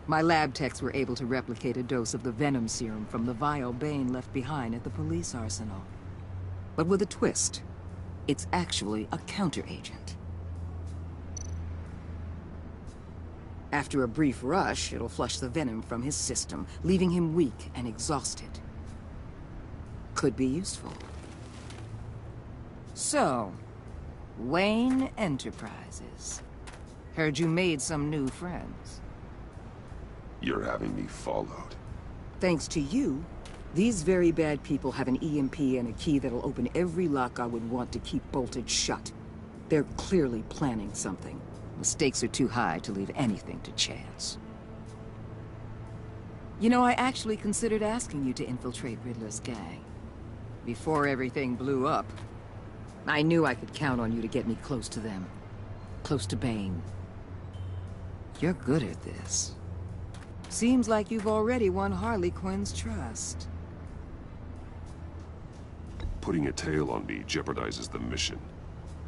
My lab techs were able to replicate a dose of the venom serum from the vial Bane left behind at the police arsenal. But with a twist. It's actually a counter-agent. After a brief rush, it'll flush the venom from his system, leaving him weak and exhausted. Could be useful. So, Wayne Enterprises. Heard you made some new friends. You're having me followed. Thanks to you, these very bad people have an EMP and a key that'll open every lock I would want to keep bolted shut. They're clearly planning something. The stakes are too high to leave anything to chance. You know, I actually considered asking you to infiltrate Riddler's gang. Before everything blew up, I knew I could count on you to get me close to them. Close to Bane. You're good at this. Seems like you've already won Harley Quinn's trust. Putting a tail on me jeopardizes the mission.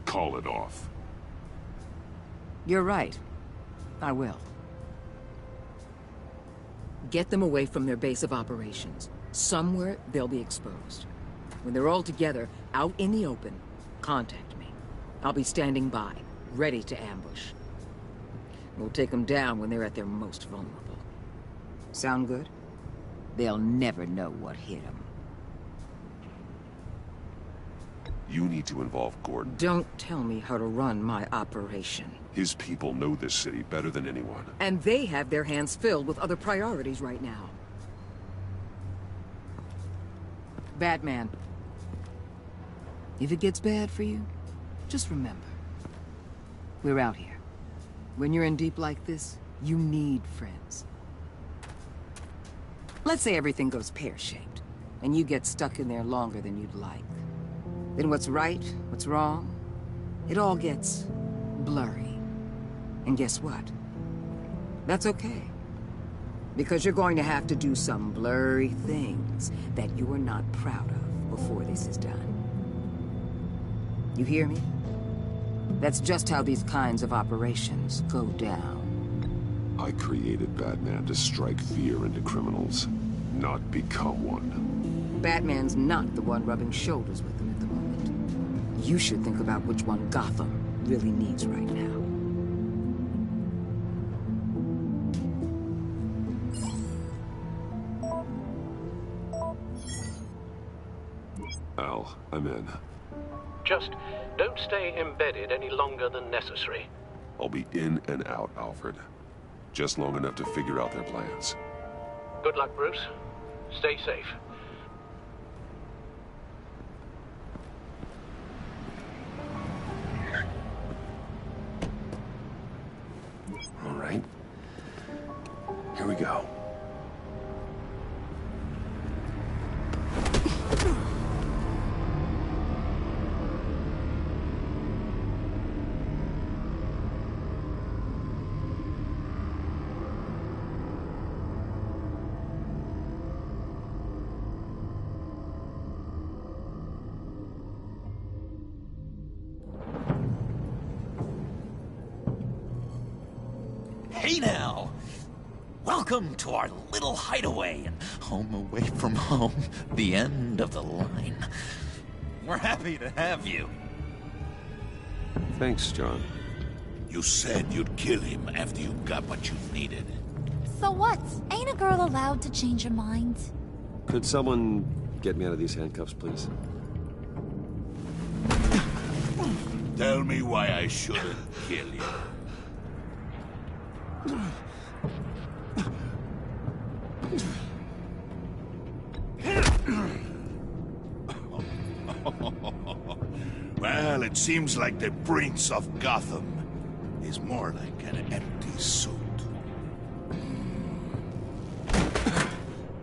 Call it off. You're right. I will. Get them away from their base of operations. Somewhere they'll be exposed. When they're all together, out in the open, contact me. I'll be standing by, ready to ambush. We'll take them down when they're at their most vulnerable. Sound good? They'll never know what hit them. You need to involve Gordon. Don't tell me how to run my operation. His people know this city better than anyone. And they have their hands filled with other priorities right now. Batman. If it gets bad for you, just remember. We're out here. When you're in deep like this, you need friends. Let's say everything goes pear-shaped, and you get stuck in there longer than you'd like. Then what's right, what's wrong, it all gets blurry. And guess what? That's okay. Because you're going to have to do some blurry things that you are not proud of before this is done. You hear me? That's just how these kinds of operations go down. I created Batman to strike fear into criminals, not become one. Batman's not the one rubbing shoulders with them at the moment. You should think about which one Gotham really needs right now. Al, I'm in. Just don't stay embedded any longer than necessary. I'll be in and out, Alfred. Just long enough to figure out their plans. Good luck, Bruce. Stay safe. All right. Here we go. Hey now! Welcome to our little hideaway and home away from home. The end of the line. We're happy to have you. Thanks, John. You said you'd kill him after you got what you needed. So what? Ain't a girl allowed to change her mind? Could someone get me out of these handcuffs, please? Tell me why I shouldn't kill you. Well, it seems like the Prince of Gotham is more like an empty suit.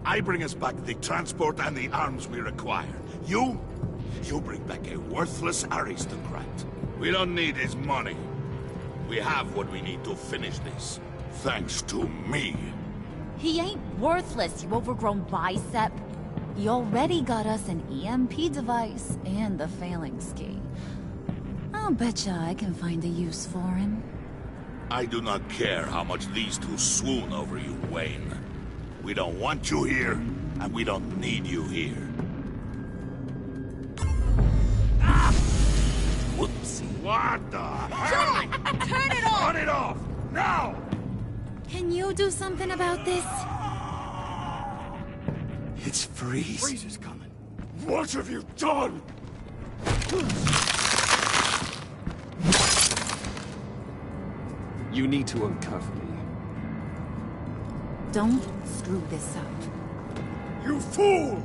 I bring us back the transport and the arms we require. You bring back a worthless aristocrat. We don't need his money. We have what we need to finish this. Thanks to me. He ain't worthless, you overgrown bicep. He already got us an EMP device and the phalanx key. I'll betcha I can find a use for him. I do not care how much these two swoon over you, Wayne. We don't want you here, and we don't need you here. Whoopsie. What the hell? John! Turn it off! Turn it off! Now! Can you do something about this? It's Freeze. Freeze is coming. What have you done? You need to uncuff me. Don't screw this up. You fool!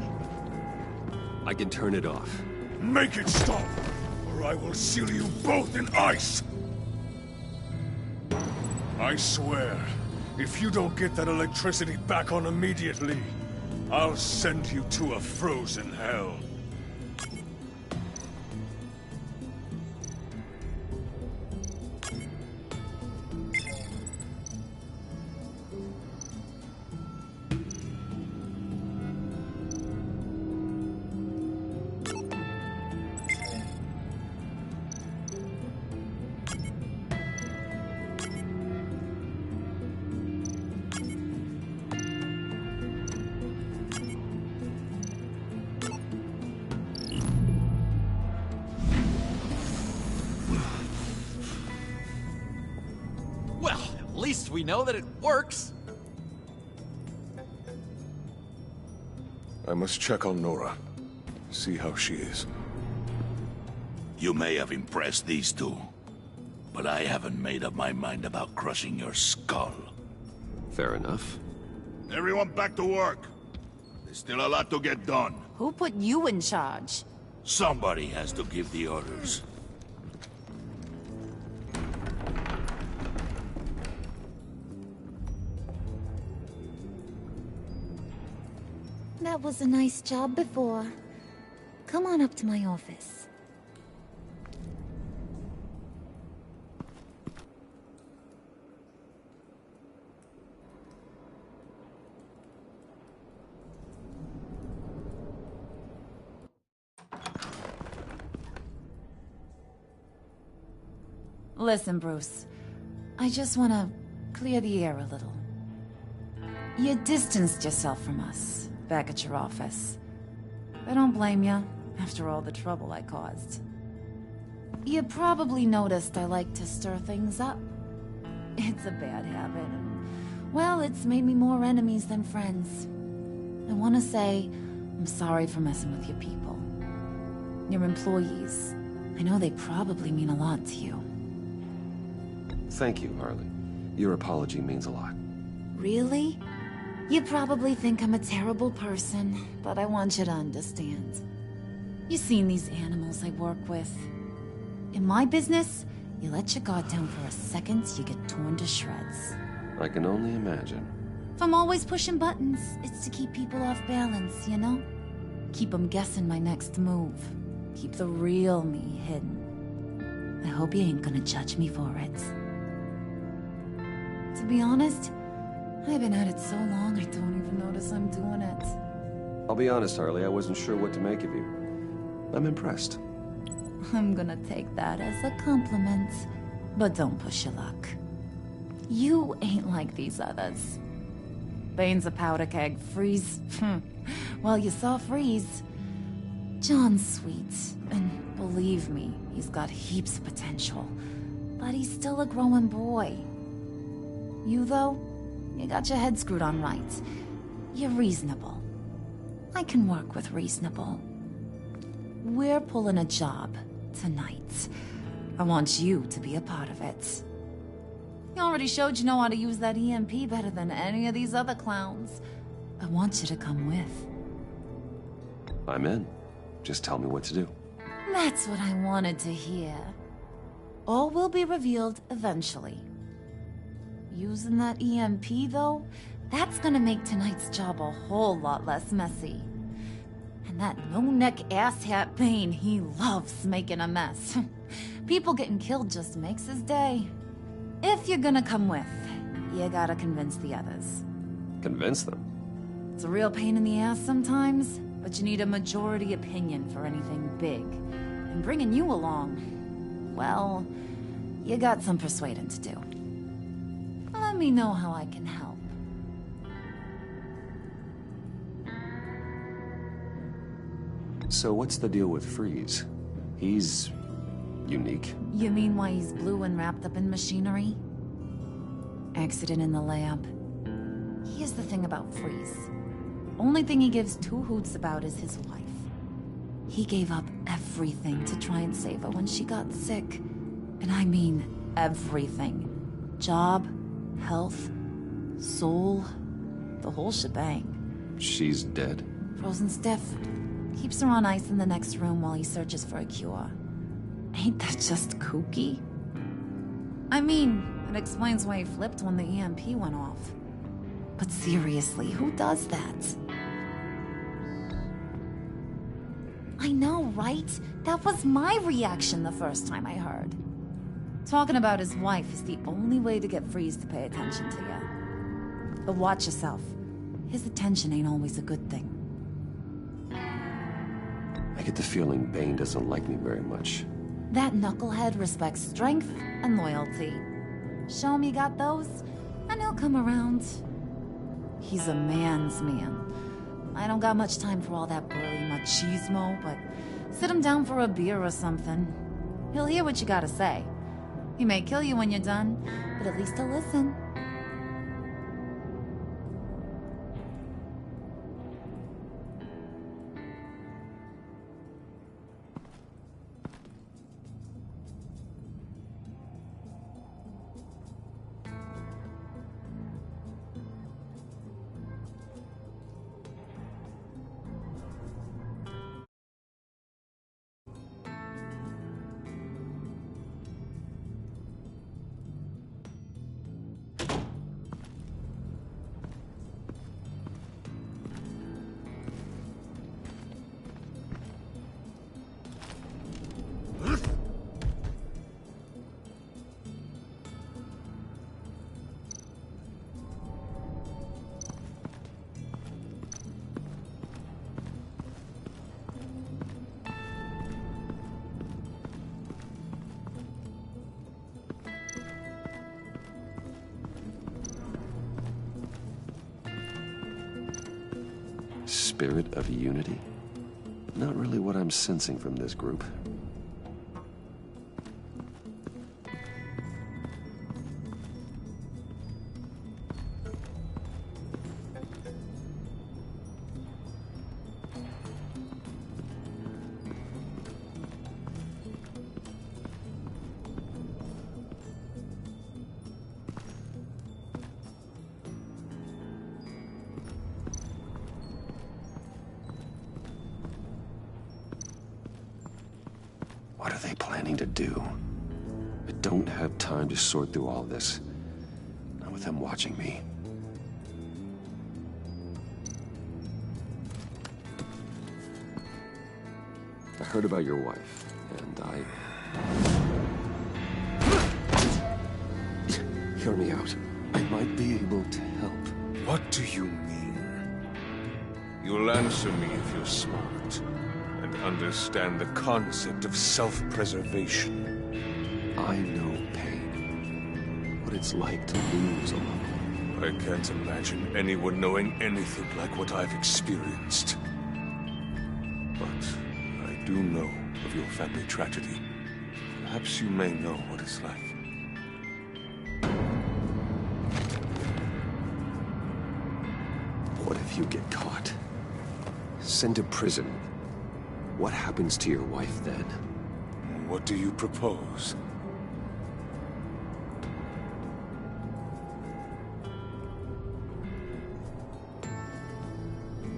I can turn it off. Make it stop, or I will seal you both in ice! I swear, if you don't get that electricity back on immediately, I'll send you to a frozen hell. At least we know that it works. I must check on Nora. See how she is. You may have impressed these two, but I haven't made up my mind about crushing your skull. Fair enough. Everyone back to work. There's still a lot to get done. Who put you in charge? Somebody has to give the orders. That was a nice job before. Come on up to my office. Listen, Bruce. I just want to clear the air a little. You distanced yourself from us, back at your office. I don't blame you, after all the trouble I caused. You probably noticed I like to stir things up. It's a bad habit, and, well, it's made me more enemies than friends. I want to say I'm sorry for messing with your people. Your employees. I know they probably mean a lot to you. Thank you, Harley. Your apology means a lot. Really? You probably think I'm a terrible person, but I want you to understand. You've seen these animals I work with. In my business, you let your guard down for a second, you get torn to shreds. I can only imagine. If I'm always pushing buttons, it's to keep people off balance, you know? Keep them guessing my next move. Keep the real me hidden. I hope you ain't gonna judge me for it. To be honest, I've been at it so long I don't even notice I'm doing it. I'll be honest, Harley, I wasn't sure what to make of you. I'm impressed. I'm gonna take that as a compliment, but don't push your luck. You ain't like these others. Bane's a powder keg. Freeze. Well, you saw Freeze. John's sweet, and believe me, he's got heaps of potential. But he's still a growing boy. You, though, you got your head screwed on right. You're reasonable. I can work with reasonable. We're pulling a job tonight. I want you to be a part of it. You already showed you know how to use that EMP better than any of these other clowns. I want you to come with. I'm in. Just tell me what to do. That's what I wanted to hear. All will be revealed eventually. Using that EMP, though, that's gonna make tonight's job a whole lot less messy. And that no-neck asshat Bane, he loves making a mess. People getting killed just makes his day. If you're gonna come with, you gotta convince the others. Convince them? It's a real pain in the ass sometimes, but you need a majority opinion for anything big. And bringing you along, well, you got some persuading to do. Let me know how I can help. So what's the deal with Freeze? He's unique. You mean why he's blue and wrapped up in machinery? Accident in the lab. Here's the thing about Freeze. Only thing he gives two hoots about is his wife. He gave up everything to try and save her when she got sick. And I mean everything. Job, health, soul, the whole shebang. She's dead? Frozen stiff. Keeps her on ice in the next room while he searches for a cure. Ain't that just kooky? I mean, it explains why he flipped when the EMP went off. But seriously, who does that? I know, right? That was my reaction the first time I heard. Talking about his wife is the only way to get Freeze to pay attention to you. But watch yourself. His attention ain't always a good thing. I get the feeling Bane doesn't like me very much. That knucklehead respects strength and loyalty. Show him you got those, and he'll come around. He's a man's man. I don't got much time for all that burly machismo, but sit him down for a beer or something. He'll hear what you gotta say. He may kill you when you're done, but at least he'll listen. Spirit of unity? Not really what I'm sensing from this group. What are they planning to do? I don't have time to sort through all this. Not with them watching me. I heard about your wife, and Hear me out. I might be able to help. What do you mean? You'll answer me if you're smart and understand the concept of self-preservation. I know pain. What it's like to lose a loved one. I can't imagine anyone knowing anything like what I've experienced. But I do know of your family tragedy. Perhaps you may know what it's like. What if you get caught? Sent to prison. What happens to your wife then? What do you propose?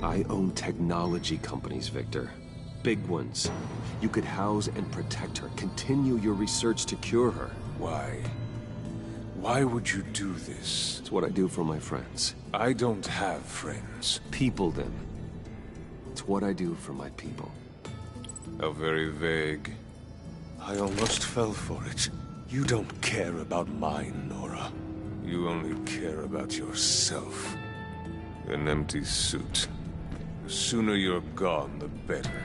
I own technology companies, Victor. Big ones. You could house and protect her, continue your research to cure her. Why? Why would you do this? It's what I do for my friends. I don't have friends. People, then. It's what I do for my people. How very vague. I almost fell for it. You don't care about mine, Nora. You only care about yourself. An empty suit. The sooner you're gone, the better.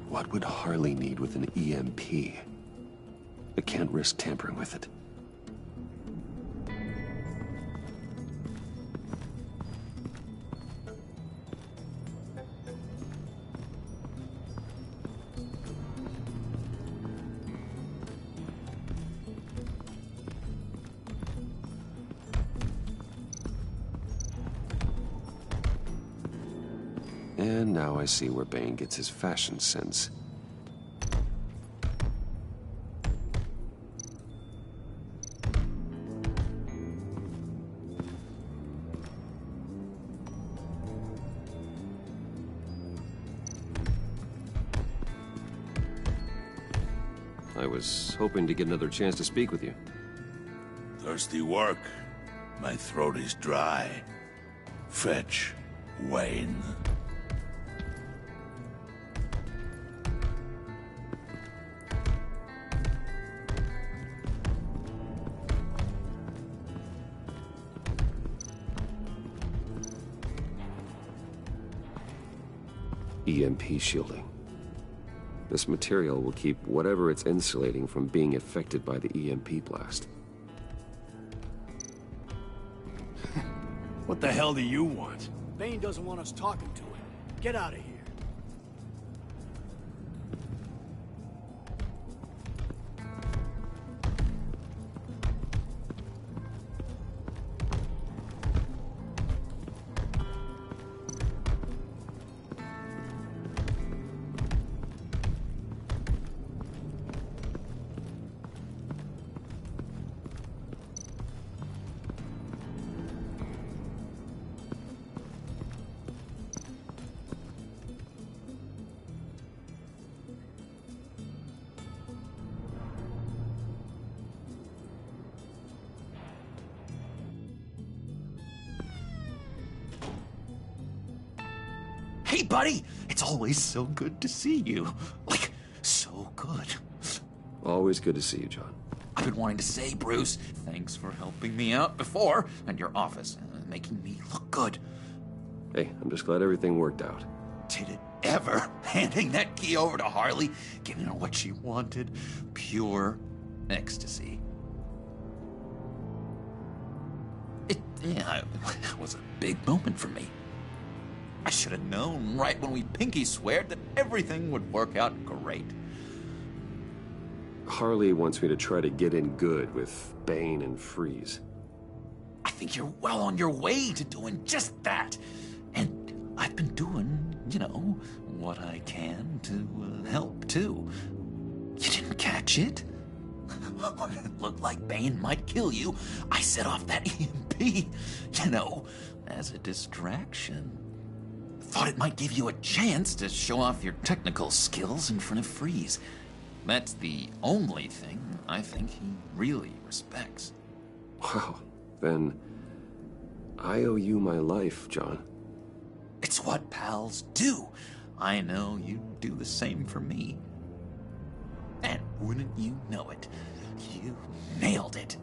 What would Harley need with an EMP? I can't risk tampering with it. And now I see where Bane gets his fashion sense. I was hoping to get another chance to speak with you. Thirsty work? My throat is dry. Fetch, Wayne. EMP shielding. This material will keep whatever it's insulating from being affected by the EMP blast. What the hell do you want? Bane doesn't want us talking to him. Get out of here. Hey, buddy! It's always so good to see you. Like, so good. Always good to see you, John. I've been wanting to say, Bruce, thanks for helping me out before at your office, making me look good. Hey, I'm just glad everything worked out. Did it ever? Handing that key over to Harley, giving her what she wanted. Pure ecstasy. It was a big moment for me. I should have known right when we pinky sweared that everything would work out great. Harley wants me to try to get in good with Bane and Freeze. I think you're well on your way to doing just that. And I've been doing, what I can to help, too. You didn't catch it? It looked like Bane might kill you. I set off that EMP, as a distraction. Thought it might give you a chance to show off your technical skills in front of Freeze. That's the only thing I think he really respects. Wow, then I owe you my life, John. It's what pals do. I know you'd do the same for me. And wouldn't you know it, you nailed it.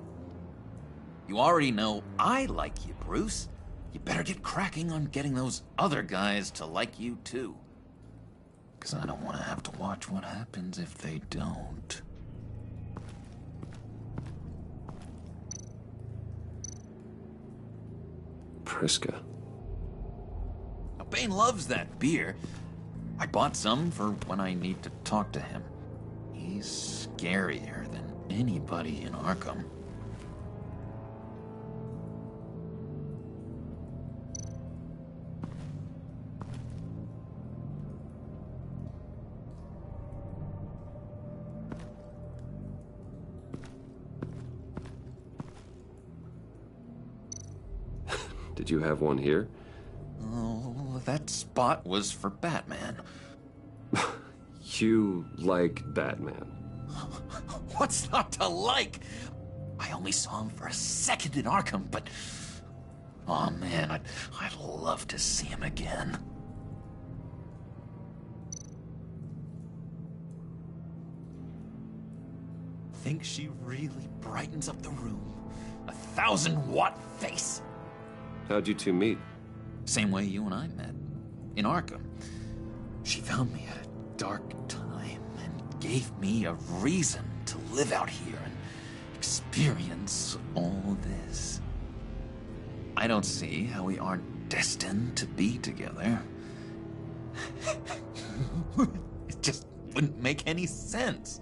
You already know I like you, Bruce. You better get cracking on getting those other guys to like you, too. Because I don't want to have to watch what happens if they don't. Priska. Now, Bane loves that beer. I bought some for when I need to talk to him. He's scarier than anybody in Arkham. Did you have one here? Oh, that spot was for Batman. You like Batman? What's not to like? I only saw him for a second in Arkham, but... oh man, I'd love to see him again. Think she really brightens up the room? 1,000-watt face! How'd you two meet? Same way you and I met. In Arkham. She found me at a dark time and gave me a reason to live out here and experience all this. I don't see how we aren't destined to be together. It just wouldn't make any sense.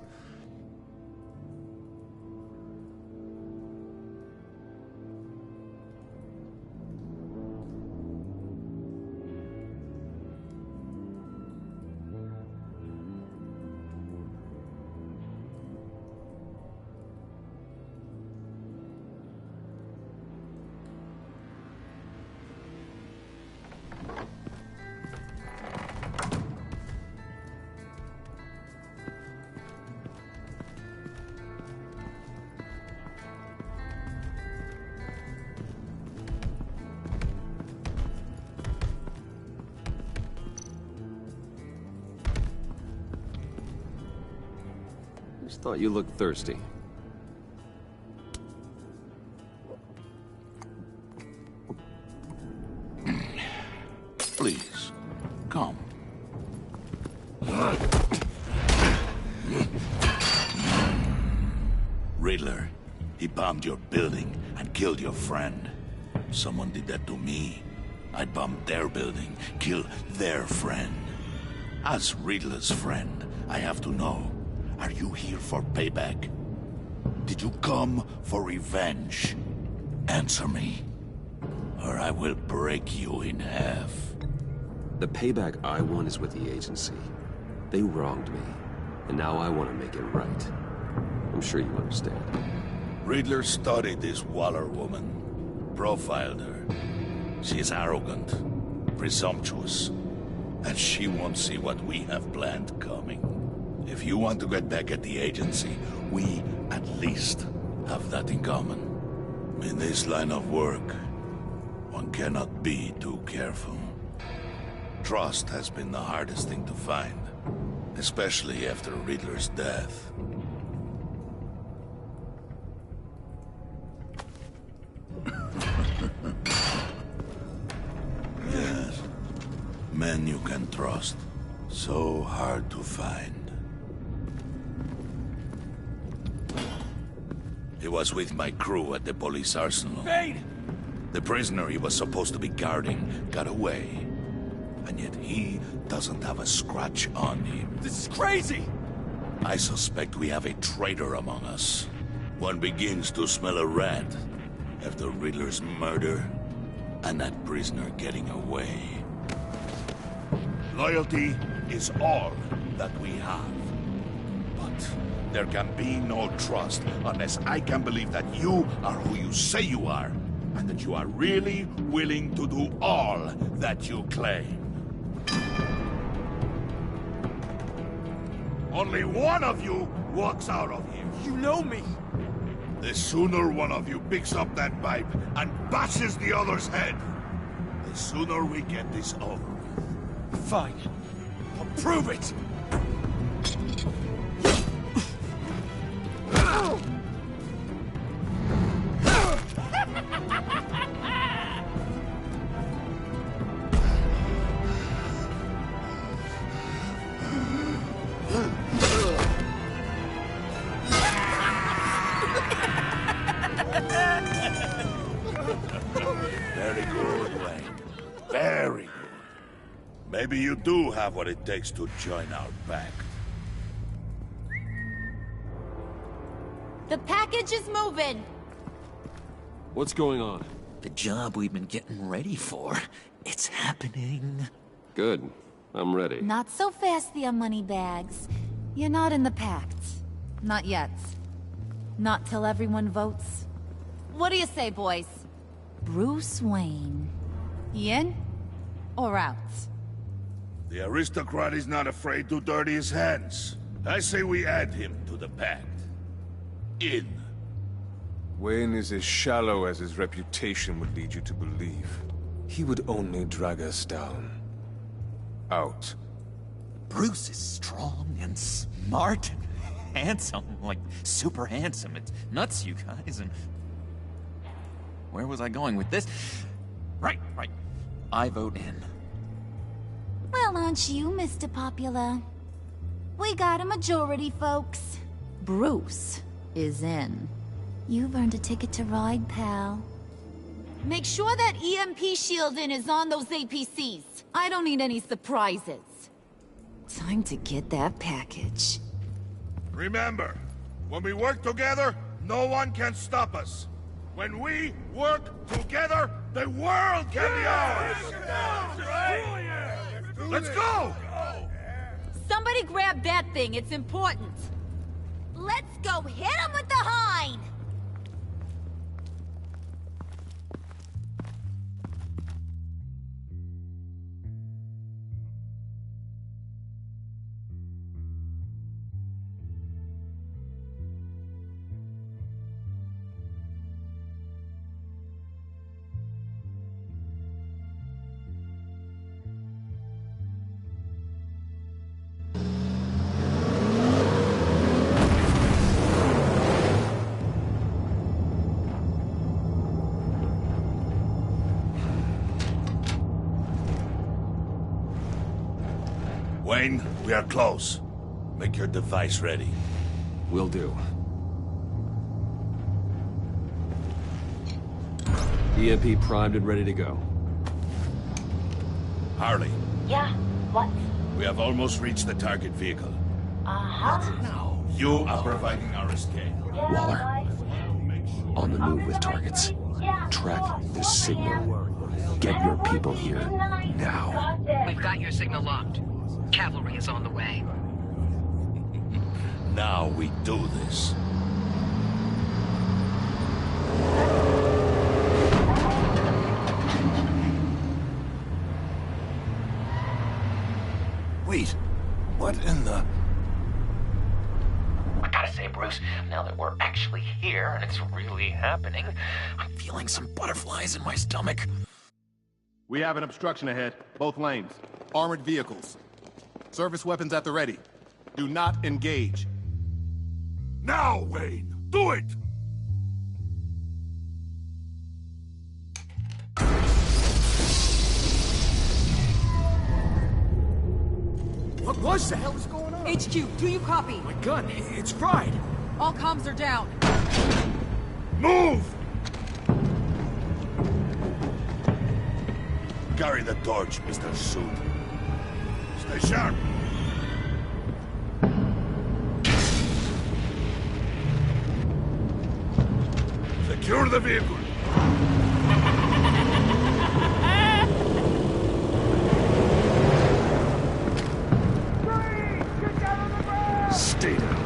Just thought you looked thirsty. Please, come. Riddler, he bombed your building and killed your friend. Someone did that to me. I bombed their building, killed their friend. As Riddler's friend, I have to know, are you here for payback? Did you come for revenge? Answer me, or I will break you in half. The payback I want is with the agency. They wronged me, and now I want to make it right. I'm sure you understand. Riddler studied this Waller woman, profiled her. She is arrogant, presumptuous, and she won't see what we have planned coming. If you want to get back at the agency, we at least have that in common. In this line of work, one cannot be too careful. Trust has been the hardest thing to find, especially after Riddler's death. Yes, men you can trust. So hard to find. He was with my crew at the police arsenal. Bane! The prisoner he was supposed to be guarding got away. And yet he doesn't have a scratch on him. This is crazy! I suspect we have a traitor among us. One begins to smell a rat after Riddler's murder and that prisoner getting away. Loyalty is all that we have. But there can be no trust unless I can believe that you are who you say you are, and that you are really willing to do all that you claim. Only one of you walks out of here. You know me. The sooner one of you picks up that pipe and bashes the other's head, the sooner we get this over with. Fine. I'll prove it! Maybe you do have what it takes to join our pact. The package is moving! What's going on? The job we've been getting ready for. It's happening. Good. I'm ready. Not so fast, the Moneybags. You're not in the pact. Not yet. Not till everyone votes. What do you say, boys? Bruce Wayne. In or out? The aristocrat is not afraid to dirty his hands. I say we add him to the pact. In. Wayne is as shallow as his reputation would lead you to believe. He would only drag us down. Out. Bruce is strong and smart and handsome. Like, super handsome. It's nuts, you guys, and... Where was I going with this? Right. I vote in. Well, aren't you, Mr. Popular? We got a majority, folks. Bruce is in. You've earned a ticket to ride, pal. Make sure that EMP shielding is on those APCs. I don't need any surprises. Time to get that package. Remember, when we work together, no one can stop us. When we work together, the world can be ours! Let's go! Somebody grab that thing, it's important. Let's go hit him with the hind! Wayne, we are close. Make your device ready. Will do. EMP primed and ready to go. Harley. Yeah, what? We have almost reached the target vehicle. Uh-huh. Now, you are providing our escape. Waller. On the move with targets. Track the signal. Get your people here. Now. We've got your signal locked. Cavalry is on the way. Now we do this. Wait, what in the... I gotta say, Bruce, now that we're actually here and it's really happening, I'm feeling some butterflies in my stomach. We have an obstruction ahead, both lanes. Armored vehicles. Service weapons at the ready. Do not engage. Now, Wayne! Do it! What was that? What the hell is going on? HQ, do you copy? My gun, it's fried. All comms are down. Move! Carry the torch, Mr. Suit. Stay sharp. Secure the vehicle. Stay down.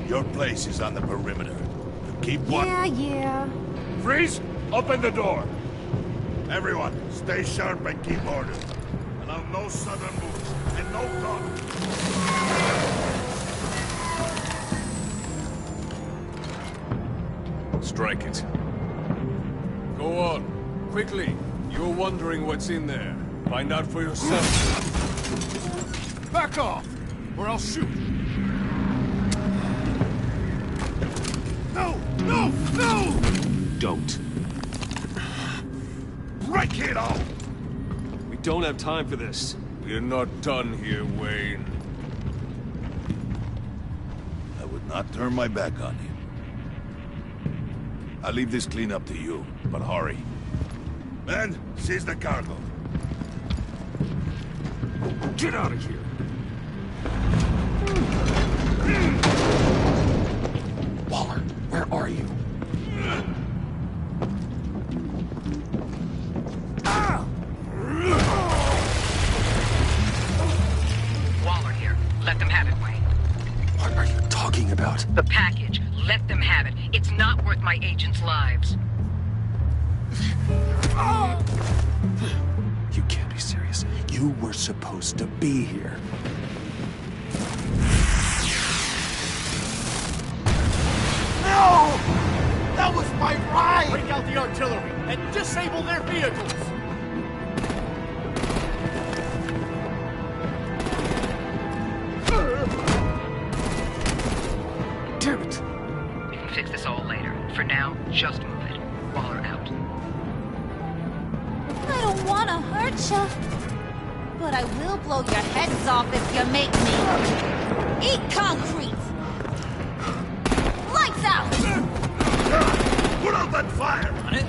Your place is on the perimeter. Keep one. Yeah. Freeze! Open the door. Everyone, stay sharp and keep order. Allow no sudden moves and no talk. Strike it. Go on. Quickly. You're wondering what's in there. Find out for yourself. Back off, or I'll shoot. No! No! No! Don't. Break it off! We don't have time for this. We're not done here, Wayne. I would not turn my back on him. I'll leave this cleanup to you, but hurry. Men, seize the cargo. Get out of here! Waller, where are you? Waller here. Let them have it, Wayne. What are you talking about? The package. Let them have it. It's not worth my agents' lives. You can't be serious. You were supposed to be here. No! That was my ride! Break out the artillery and disable their vehicles! Damn it! We can fix this all later. For now, just move it. Waller out. I don't want to hurt you, but I will blow your heads off if you make me. Eat concrete! Lights out! Put out that fire! On it?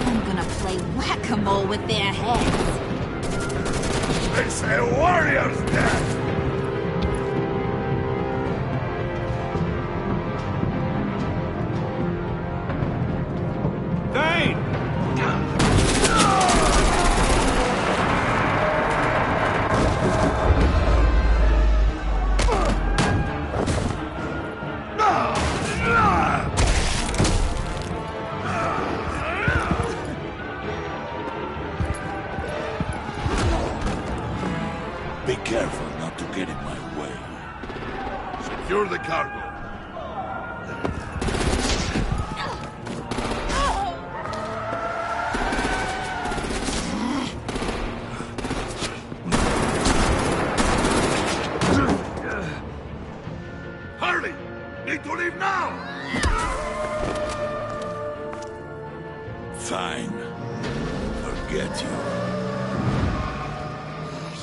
I'm gonna play whack-a-mole with their heads. It's a warrior's death! Be careful not to get in my way. Secure the cargo. Hurry! Need to leave now! Fine. Forget you.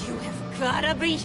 You have gotta be...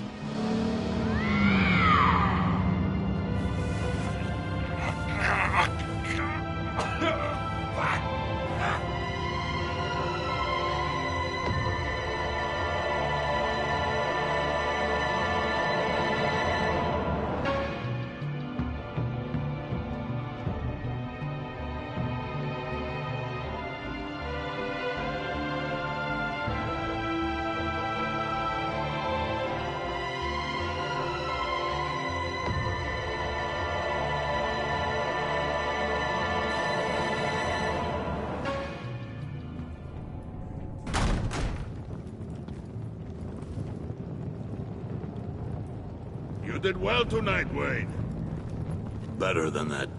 You did well tonight, Wayne. Better than that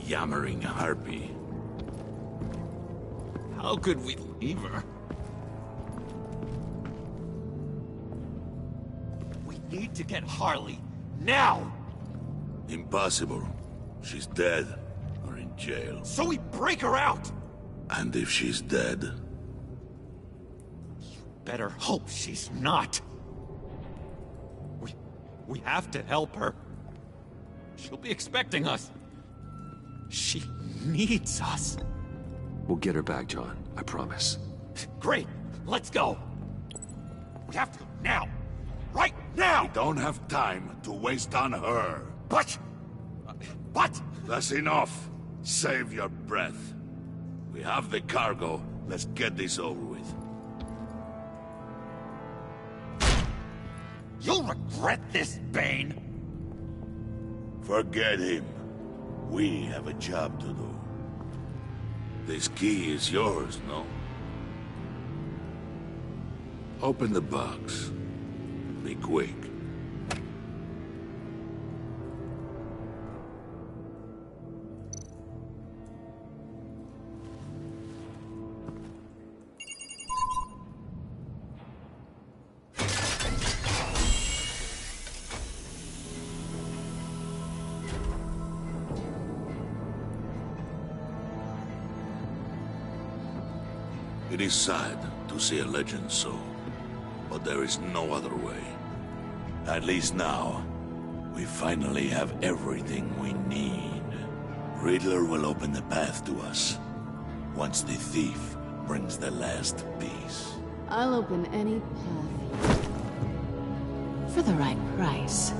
yammering harpy. How could we leave her? We need to get Harley, now! Impossible. She's dead, or in jail. So we break her out! And if she's dead? Better hope she's not. We have to help her. She'll be expecting us. She needs us. We'll get her back, John. I promise. Great. Let's go. We have to go now. Right now! We don't have time to waste on her. But... That's enough. Save your breath. We have the cargo. Let's get this over with. You'll regret this, Bane! Forget him. We have a job to do. This key is yours, no? Open the box. Be quick. It is sad to see a legend so, but there is no other way. At least now, we finally have everything we need. Riddler will open the path to us, once the thief brings the last piece. I'll open any path for the right price.